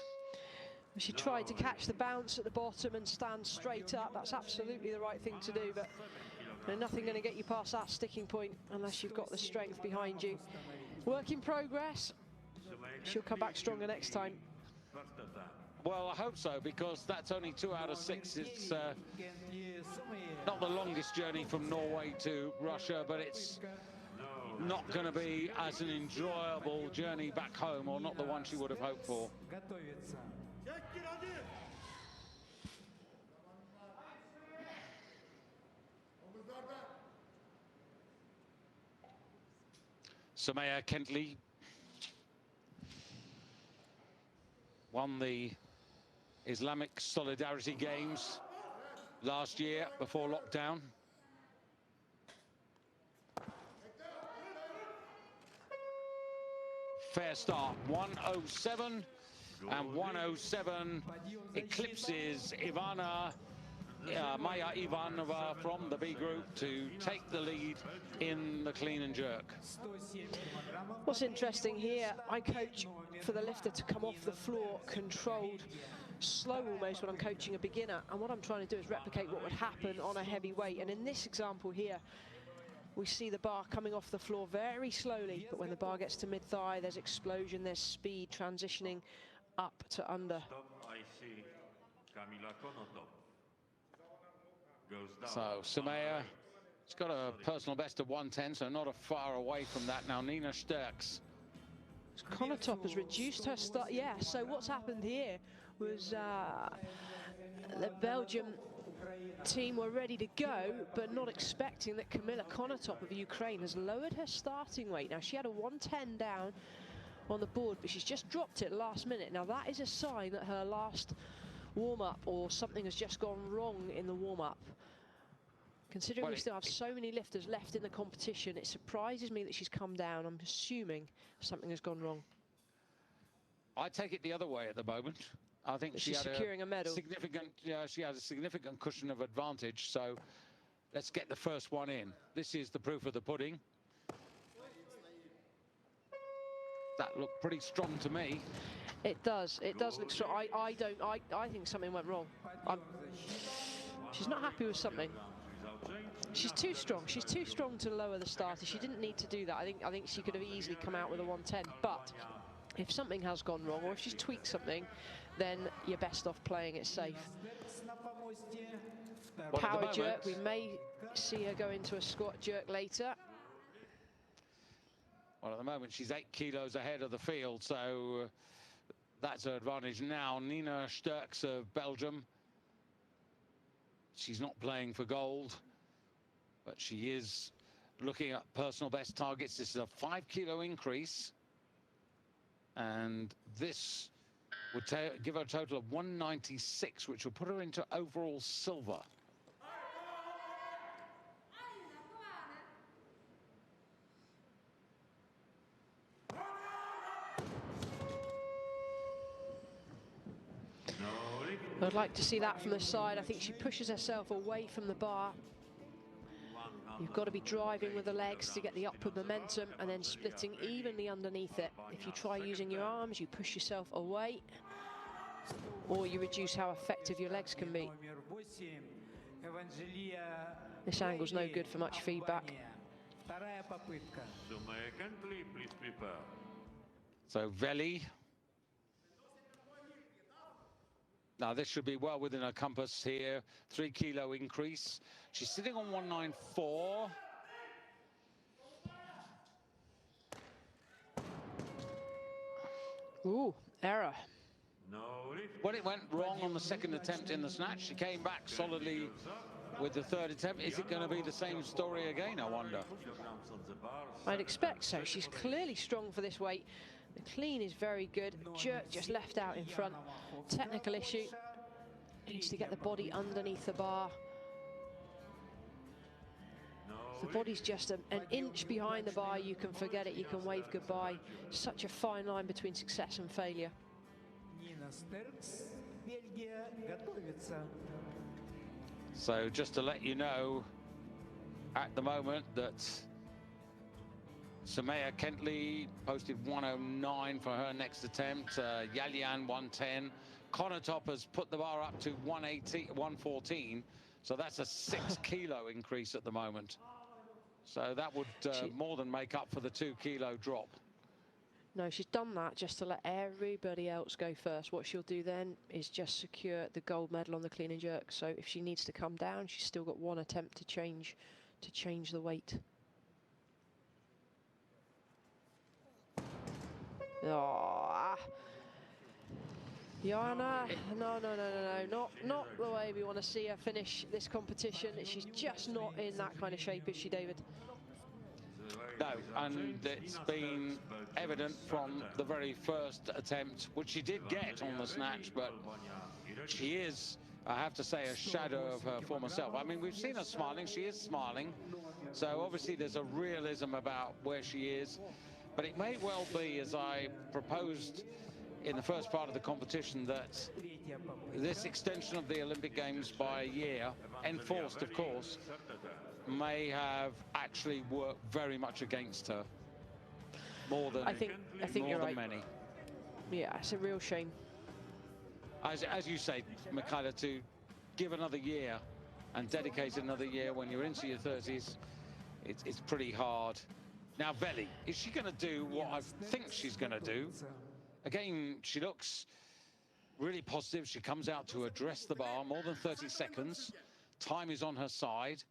She tried to catch the bounce at the bottom and stand straight up. That's absolutely the right thing to do, but there's nothing going to get you past that sticking point unless you've got the strength behind you. Work in progress. She'll come back stronger next time. Well, I hope so, because that's only 2 out of 6. It's not the longest journey from Norway to Russia, but it's not going to be as an enjoyable journey back home, or not the one she would have hoped for. Samaya Kentley won the Islamic Solidarity Games last year before lockdown. Fair start, 107, and 107 eclipses Maya Ivanova from the B group to take the lead in the clean and jerk. What's interesting here, I coach for the lifter to come off the floor controlled, slow almost, when I'm coaching a beginner, and what I'm trying to do is replicate what would happen on a heavy weight. And in this example here, we see the bar coming off the floor very slowly, but when the bar gets to mid-thigh, there's explosion, there's speed, transitioning up to under. So Samaya, she's got a personal best of 110, so not a far away from that. Now Nina Sterks. Konotop has reduced her start. Yeah, so what's happened here was the Belgium team were ready to go, but not expecting that Kamila Konotop of Ukraine has lowered her starting weight. Now, she had a 110 down on the board, but she's just dropped it last minute. Now, that is a sign that her last warm-up or something has just gone wrong in the warm-up. Considering we still have so many lifters left in the competition, it surprises me that she's come down. I'm assuming something has gone wrong. I take it the other way at the moment. I think she's securing a medal. She has a significant cushion of advantage. So let's get the first one in. This is the proof of the pudding. That looked pretty strong to me. It does. It does look strong. I think something went wrong. She's not happy with something. She's too strong. She's too strong to lower the starter. She didn't need to do that. I think she could have easily come out with a 110. But if something has gone wrong, or if she's tweaked something, then you're best off playing it safe. Power jerk. We may see her go into a squat jerk later. Well, at the moment, she's 8 kilos ahead of the field, so that's her advantage. Now, Nina Sterks of Belgium. She's not playing for gold, but she is looking at personal best targets. This is a 5-kilo increase, and this would give her a total of 196, which will put her into overall silver. I'd like to see that from the side. I think she pushes herself away from the bar. You've got to be driving with the legs to get the upward momentum and then splitting evenly underneath it. If you try using your arms, you push yourself away. or you reduce how effective your legs can be. Номер 8 Эванжелия This angle's no good for much feedback. Вторая попытка. Sumaya Kentley, please prepare. So Veli. Now this should be well within her compass here. 3 kilo increase. She's sitting on 194. Ooh, error. No lift. When it went wrong on the second attempt in the snatch, she came back solidly with the third attempt. Is it going to be the same story again, I wonder? Kilograms on the bar. I'd expect so. She's clearly strong for this weight. The clean is very good. Jerk just left out in front. Technical issue. Needs to get the body underneath the bar. The body's just an inch behind the bar, you can forget it, you can wave goodbye. Such a fine line between success and failure. Нина Стеркс, Бельгия, готовится. So just to let you know, at the moment that Sumaya Kentley posted 109 for her next attempt. Yalian 110. Konotop has put the bar up to 114. So that's a 6 kilo increase at the moment. So that would more than make up for the 2 kilo drop. No, she's done that just to let everybody else go first. What she'll do then is just secure the gold medal on the clean and jerk. So if she needs to come down, she's still got one attempt to change the weight. Oh, Jana, no, not the way we want to see her finish this competition. She's just not in that kind of shape, is she, David? No, and it's been evident from the very first attempt, which she did get on the snatch, but she is, I have to say, a shadow of her former self. I mean, we've seen her smiling, she is smiling, so obviously there's a realism about where she is, but it may well be, as I proposed in the first part of the competition, that this extension of the Olympic Games by a year, enforced of course, may have actually worked very much against her, more than I think you're right. Many. Yeah, it's a real shame. As you say, Michaela, to give another year and dedicate another year when you're into your 30s, it's pretty hard. Now Veli, is she going to do what I think she's going to do? Again, she looks really positive. She comes out to address the bar, more than 30 seconds. Time is on her side.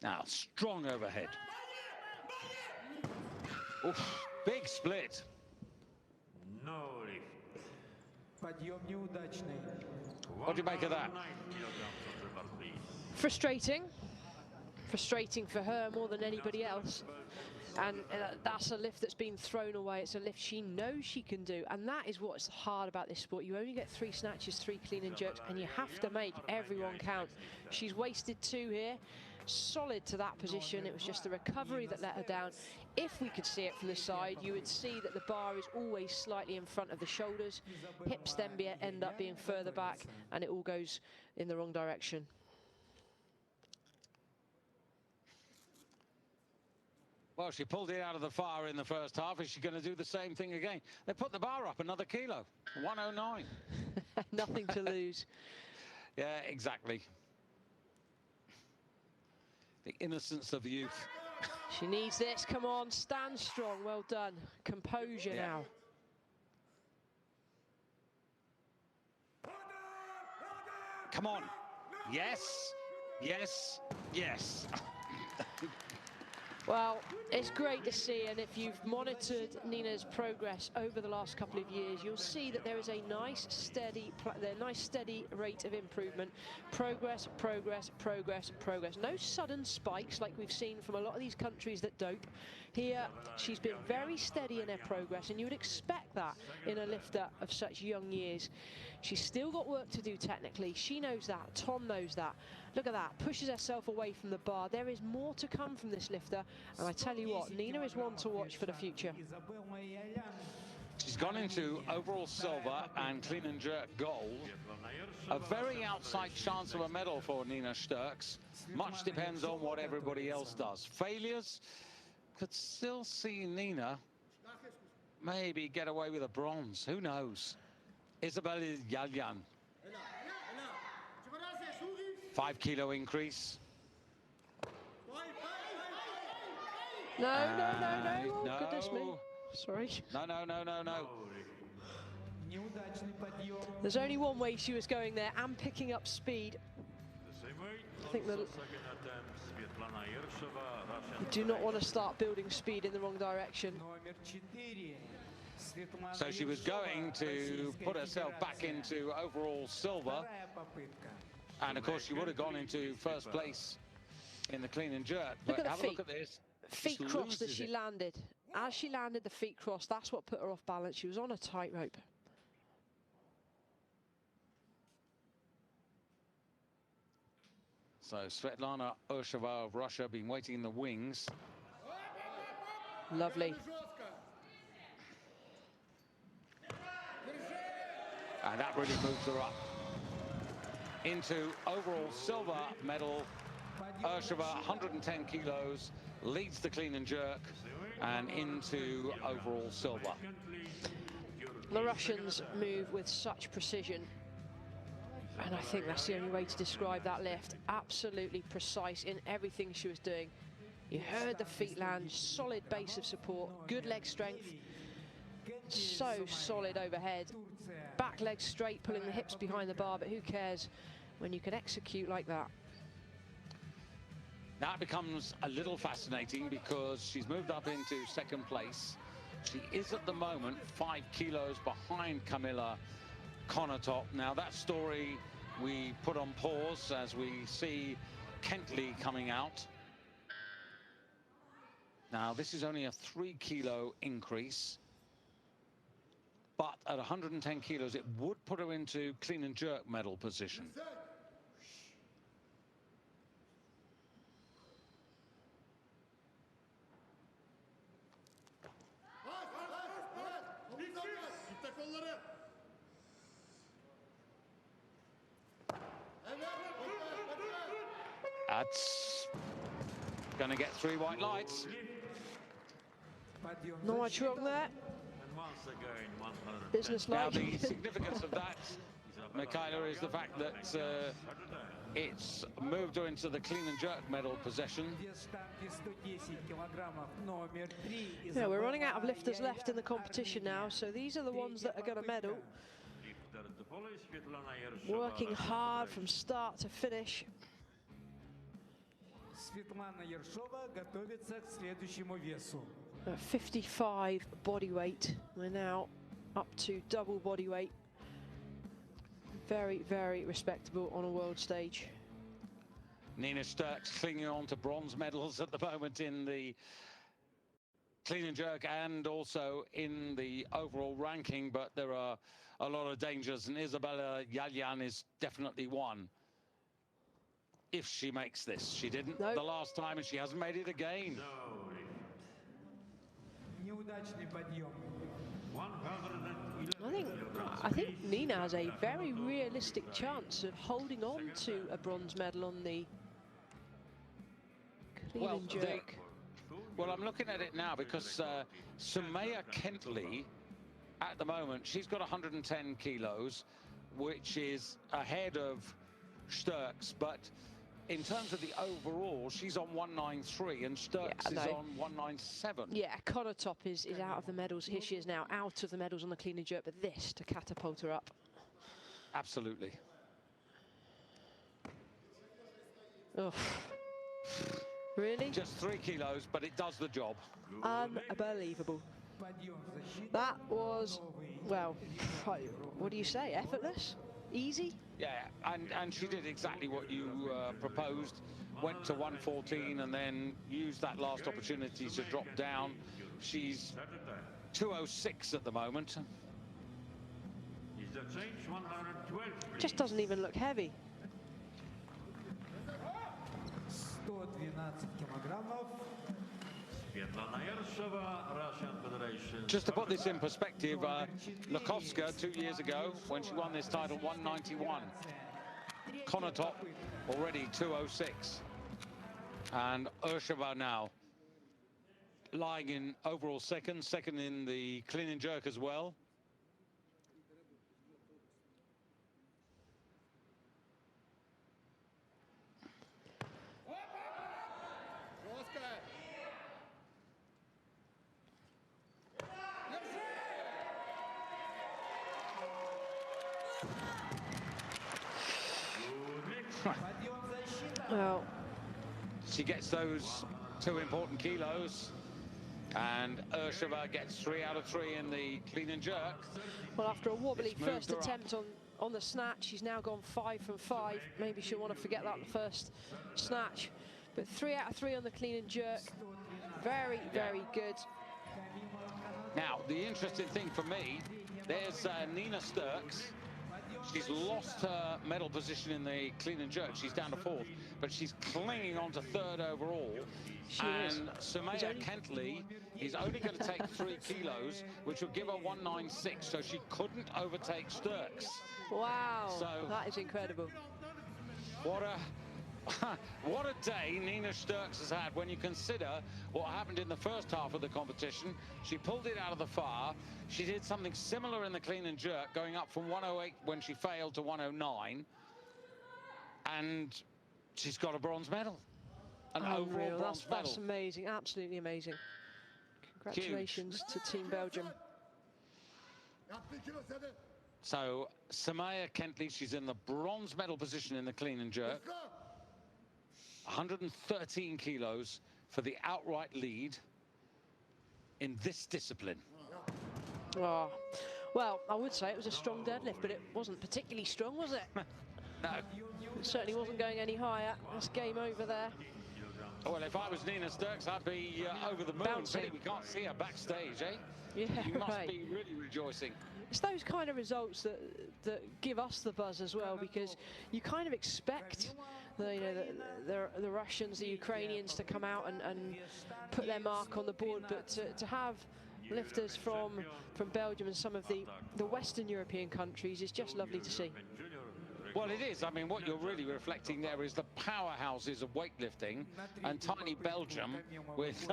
Now, strong overhead. Oof, big split. No lift. Подъем неудачный. What do you make of that? 9 kilograms on the bar, please. Frustrating for her more than anybody else, and that's a lift that's been thrown away. It's a lift she knows she can do, and that is what's hard about this sport. You only get 3 snatches, 3 clean and jerks, and you have to make everyone count. She's wasted 2 here. Solid to that position. It was just the recovery that let her down. If we could see it from the side, you would see that the bar is always slightly in front of the shoulders. Hips then end up being further back, and it all goes in the wrong direction. Well, she pulled it out of the fire in the first half. Is she going to do the same thing again? They put the bar up another kilo, 109. Nothing to lose. Yeah, exactly. The innocence of youth. She needs this. Come on, stand strong. Well done. Composure now. Come on. Yes, yes, yes. Well, it's great to see, and if you've monitored Nina's progress over the last couple of years, you'll see that there is a nice steady rate of improvement. Progress, progress, progress, progress. No sudden spikes like we've seen from a lot of these countries that dope. Here, she's been very steady in her progress, and you would expect that in a lifter of such young years. She's still got work to do technically. She knows that. Tom knows that. Look at that. Pushes herself away from the bar. There is more to come from this lifter. And I tell you what, Nina is one to watch for the future. She's gone into overall silver and clean and jerk gold. A very outside chance of a medal for Nina Sturks. Much depends on what everybody else does. Failures, could still see Nina maybe get away with a bronze. Who knows? Isabella Yalyan. 5 kilo increase. No. Oh, goodness me. Sorry. No. Неудачный подъем. There's only one way she was going there and picking up speed. I think that you do not want to start building speed in the wrong direction. Номер 4. Светлана So she was going to Российская put herself back Федерация. into overall silver. Вторая попытка. And of course, she would have gone into first place in the clean and jerk. Look But at the have a feet. look at this. Feet Just crossed as loses she it. landed. As she landed the feet crossed, that's what put her off balance. She was on a tightrope. So Svetlana Urshova of Russia been waiting in the wings. Lovely. And that really moves her up into overall silver medal. Urshova, 110 kilos, leads the clean and jerk and into overall silver. The Russians move with such precision. And I think that's the only way to describe that lift. Absolutely precise in everything she was doing. You heard the feet land, solid base of support, good leg strength, so solid overhead. Back leg straight, pulling the hips behind the bar, but who cares when you can execute like that? Now it becomes a little fascinating because she's moved up into second place. She is at the moment 5 kilos behind Kamila Konotop. Now that story we put on pause as we see Kentley coming out. Now this is only a 3 kilo increase, but at 110 kilos it would put her into clean and jerk medal position. That's going to get 3 white lights. Подъем Not much wrong there. And once again, 110. Business Now like. the significance of that, Michaela, is the fact that it's moved her into the clean and jerk medal possession. Вес штанги 110 килограммов. Номер 3. Yeah, we're running out of lifters left in the competition now, so these are the ones that are going to medal. Working hard from start to finish. Светлана Ершова готовится к следующему весу. 55 body weight. We're now up to double body weight. Very, very respectable on a world stage. Nina Sturks clinging on to bronze medals at the moment in the clean and jerk and also in the overall ranking, but there are a lot of dangers, and Isabella Yalyan is definitely one. If she makes this. She didn't Nope. the last time, and she hasn't made it again. Неудачный подъем. 111 I think Nina has a very realistic chance of holding on to a bronze medal on the clean and jerk. Well, I'm looking at it now because Sumaya Kentley, at the moment, she's got 110 kilos, which is ahead of Sturks, but in terms of the overall, she's on 193 and Sturks is on 197. Yeah, Konotop is out of the medals. Here she is now, out of the medals on the clean and jerk, but this to catapult her up. Absolutely. Oh. Really? Just 3 kilos, but it does the job. Unbelievable. Подъем защиты. That was, well, what do you say, effortless? Easy? Yeah, and she did exactly what you proposed. Went to 114 and then used that last opportunity to drop down. She's 206 at the moment. Is the change 112? Just doesn't even look heavy. 112 килограммов. Svetlana Yershova, Russian Federation. Just to put this in perspective, Lukovska 2 years ago, when she won this title, 191. Konotop already 206. And Urshova now lying in overall second in the clean and jerk as well. Well, she gets those 2 important kilos, and Urshova gets 3 out of 3 in the clean and jerk. well, after a wobbly It's moved first her up. attempt on the snatch, she's now gone 5 from 5. Maybe she'll want to forget that the first snatch. But 3 out of 3 on the clean and jerk. Very, very good. Now, the interesting thing for me, there's Nina Sturks. She's lost her medal position in the clean and jerk. She's down to 4th, but she's clinging on to 3rd overall. And Sumaya Kentley is only going to take 3 kilos, which will give her 196, so she couldn't overtake Sturks. Wow, So, that is incredible. What a day Nina Sturks has had when you consider what happened in the first half of the competition. She pulled it out of the fire. She did something similar in the clean and jerk, going up from 108 when she failed to 109. And she's got a bronze medal. An overall bronze medal. That's amazing, absolutely amazing. Congratulations to Team Belgium. So, Sumaya Kentley, she's in the bronze medal position in the clean and jerk. 113 kilos for the outright lead in this discipline. Oh, well, I would say it was a strong deadlift, but it wasn't particularly strong, was it? No. It certainly wasn't going any higher. That's game over there. Well, if I was Nina Sturks, I'd be over the moon. Bouncing. We can't see her backstage, eh? Yeah, you must right. be really rejoicing. It's those kind of results that give us the buzz as well, because you kind of expect the Russians, the Ukrainians to come out and put their mark on the board, but to have lifters from Belgium and some of the Western European countries is just lovely to see. Well, it is. I mean, what you're really reflecting there is the powerhouses of weightlifting, and tiny Belgium with.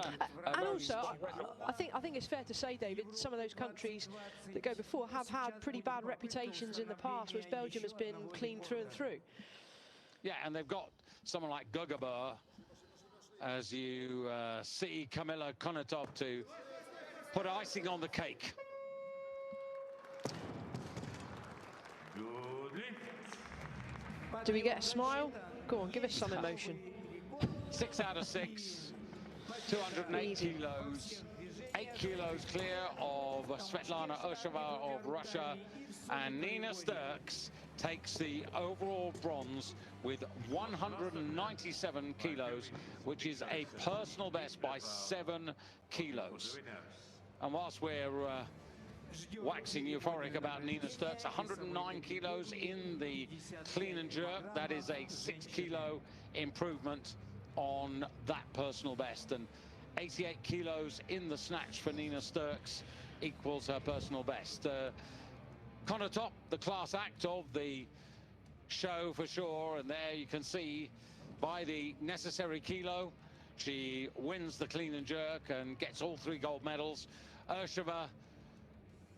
And also, I think it's fair to say, David, some of those countries that go before have had pretty bad reputations in the past, whereas Belgium has been clean through and through. Yeah, and they've got someone like Gugabur, as you see Kamila Konotov to put icing on the cake. Do we get a smile? Go on, give us some emotion. 6 out of 6, 208 Easy. kilos, 8 kilos clear of Svetlana Urshova of Russia, and Nina Sturks takes the overall bronze with 197 kilos, which is a personal best by 7 kilos. And whilst we're waxing euphoric about Nina Sturks, 109 kilos in the clean and jerk. That is a 6 kilo improvement on that personal best, and 88 kilos in the snatch for Nina Sturks equals her personal best. Konotop, the class act of the show for sure, and there you can see by the necessary kilo she wins the clean and jerk and gets all 3 gold medals. Urshova,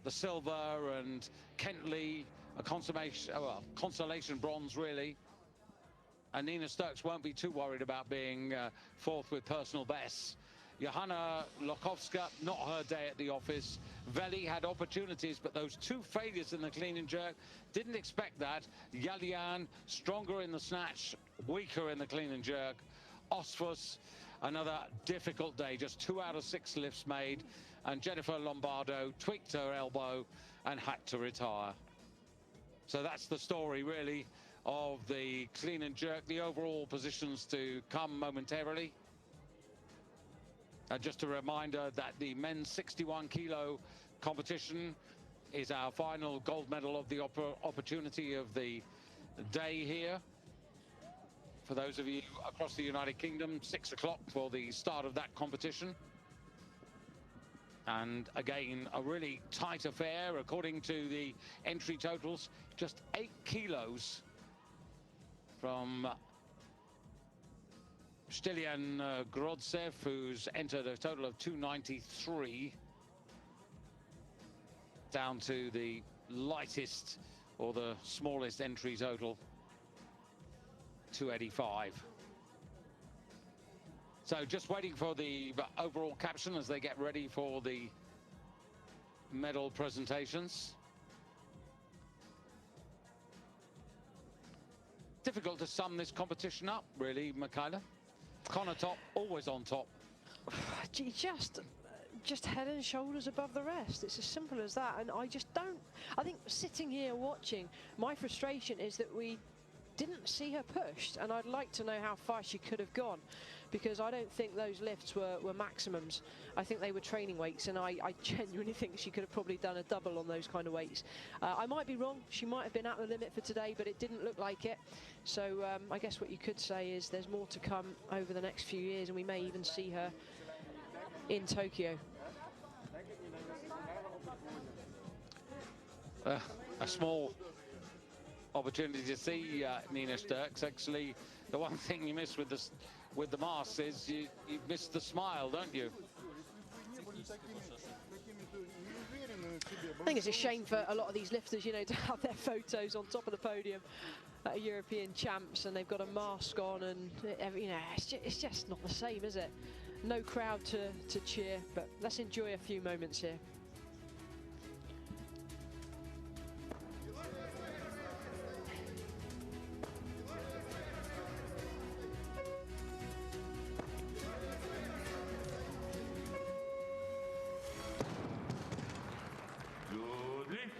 the silver, and Kentley, a consolation bronze, really. And Nina Sturks won't be too worried about being 4th with personal bests. Johanna Lokovska, not her day at the office. Veli had opportunities, but those 2 failures in the clean and jerk, didn't expect that. Yalian, stronger in the snatch, weaker in the clean and jerk. Osfus, another difficult day, just 2 out of 6 lifts made. And Jennifer Lombardo tweaked her elbow and had to retire. So that's the story, really, of the clean and jerk. The overall positions to come momentarily. And just a reminder that the men's 61 kilo competition is our final gold medal of the opportunity of the day here. For those of you across the United Kingdom, 6 o'clock for the start of that competition. And again, a really tight affair, according to the entry totals. Just 8 kilos from Stilian Grodsev, who's entered a total of 293, down to the lightest or the smallest entry total, 285. So just waiting for the overall caption as they get ready for the medal presentations. Difficult to sum this competition up, really, Michaela. Connor top, always on top. Just head and shoulders above the rest. It's as simple as that. And I just don't, I think sitting here watching, my frustration is that we didn't see her pushed, and I'd like to know how far she could have gone, because I don't think those lifts were maximums. I think they were training weights, and I genuinely think she could have probably done a double on those kind of weights. I might be wrong. She might have been at the limit for today, but it didn't look like it. So I guess what you could say is there's more to come over the next few years, and we may even see her in Tokyo. A small opportunity to see Nina Sterks. Actually, the one thing you miss with the mask is you miss the smile, don't you? I think it's a shame for a lot of these lifters, you know, to have their photos on top of the podium at a European champs, and they've got a mask on, and you know, it's just not the same, is it? No crowd to cheer, but let's enjoy a few moments here.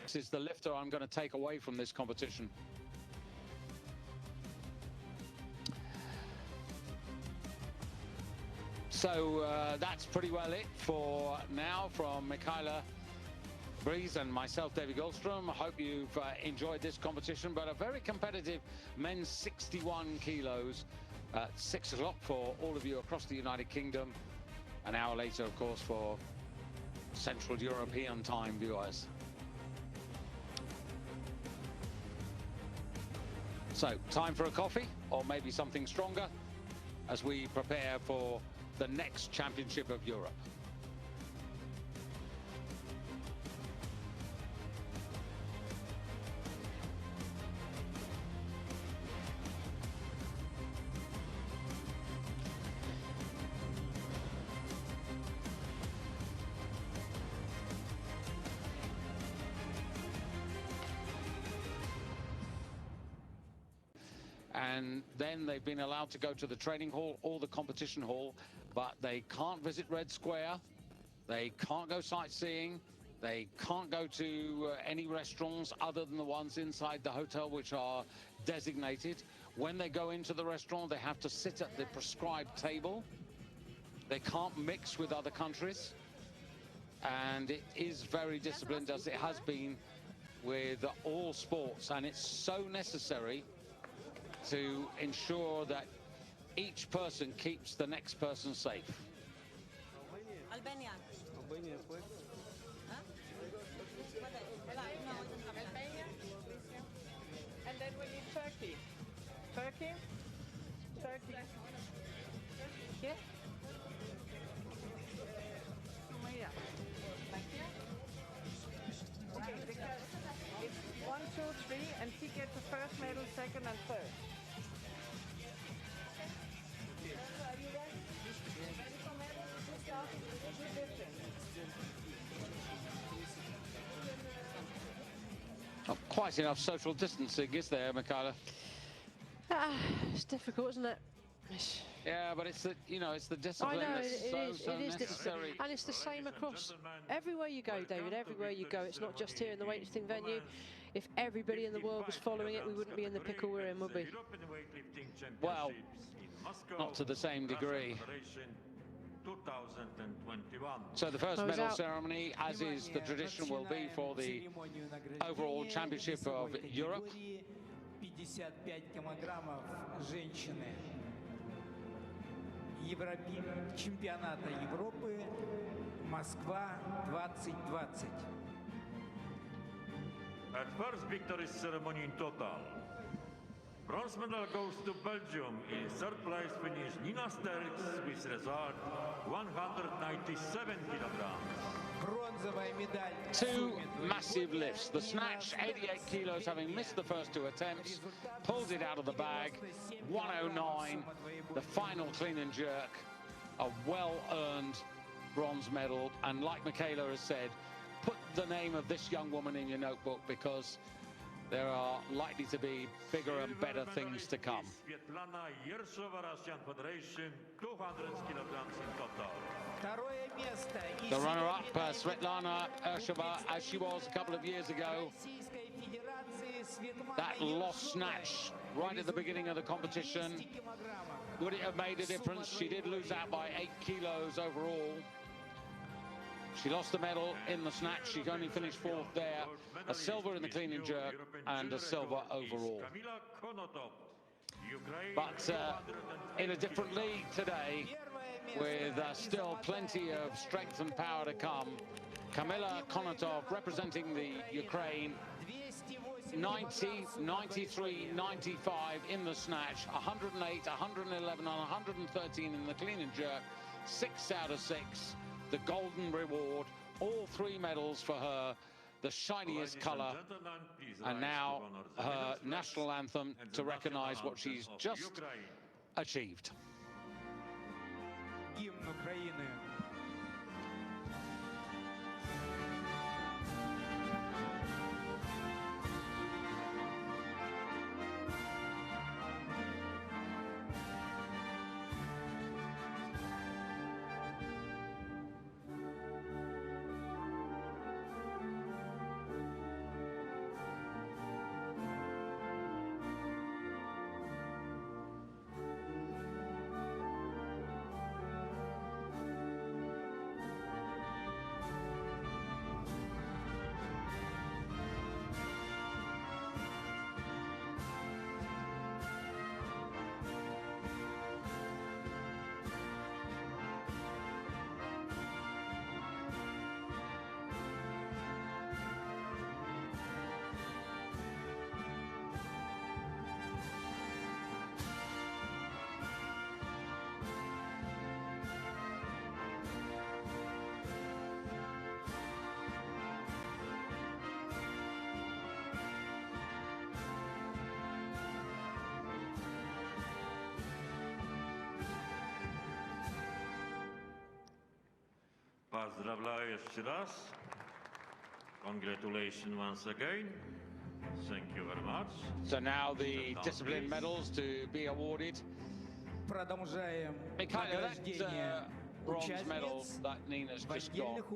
This is the lifter I'm going to take away from this competition. So that's pretty well it for now from Michaela Breeze and myself, David Goldstrom. I hope you've enjoyed this competition, but a very competitive men's 61 kilos at 6 o'clock for all of you across the United Kingdom. An hour later, of course, for Central European time viewers. So, time for a coffee, or maybe something stronger, as we prepare for the next Championship of Europe. And then they've been allowed to go to the training hall or the competition hall, but they can't visit Red Square, they can't go sightseeing, they can't go to any restaurants other than the ones inside the hotel which are designated. When they go into the restaurant, they have to sit at the prescribed table. They can't mix with other countries. And it is very disciplined, as it has been with all sports, and it's so necessary to ensure that each person keeps the next person safe. Albania. Albania fue. Huh? Albania. And then we need Turkey. Turkey. Turkey. Here. Romania. Thank you. Okay, because it's 1, 2, 3, and she gets the first medal, second, and third. Are you ready? Ready for medal? Good start. Good lifting. Not quite enough social distancing, is there, Michaela? It's difficult, isn't it? Yeah, but it's the, you know, it's the I discipline know, that's so it is difficult. necessary. And it's the same across everywhere you go, David, everywhere you go. It's not just here in the weightlifting venue. If everybody in the world was following it, we wouldn't be in the pickle we're in, would we? Well, not to the same degree. So the first medal ceremony, as is the tradition, will be for the overall championship of Europe. 55 килограммов женщины. Чемпионата Европы Москва 2020. At first victory ceremony in total, Bronze medal goes to Belgium. In third place finished Nina Sterks with result 197 kilograms. Бронзовая медаль. Two massive lifts. The snatch, 88 kilos, having missed the first two attempts, pulled it out of the bag, 109. The final clean and jerk, a well-earned bronze medal. And like Michaela has said, put the name of this young woman in your notebook, because there are likely to be bigger and better things to come. Svetlana Yershova, Russian Federation, 200 kilograms in total. Второе место. The runner-up, Svetlana Yershova, as she was a couple of years ago. Российской Федерации Светлана That lost snatch right at the beginning of the competition. Would it have made a difference? She did lose out by 8 kilos overall. She lost the medal in the snatch. She only finished fourth there. A silver in the clean and jerk and a silver overall. But in a different league today, with still plenty of strength and power to come, Kamila Konotov representing the Ukraine, 90, 93, 95 in the snatch, 108, 111 and 113 in the clean and jerk, 6 out of 6. The golden reward, all 3 medals for her, the shiniest color, and now her national anthem to recognize what she's just achieved. Гимн Украины. Поздравляю jeszcze raz. Congratulations once again. Thank you very much. So now the discipline medals to be awarded. Продолжаем Mikhaila, that награждение bronze medal участниц that Nina's в just got. отдельных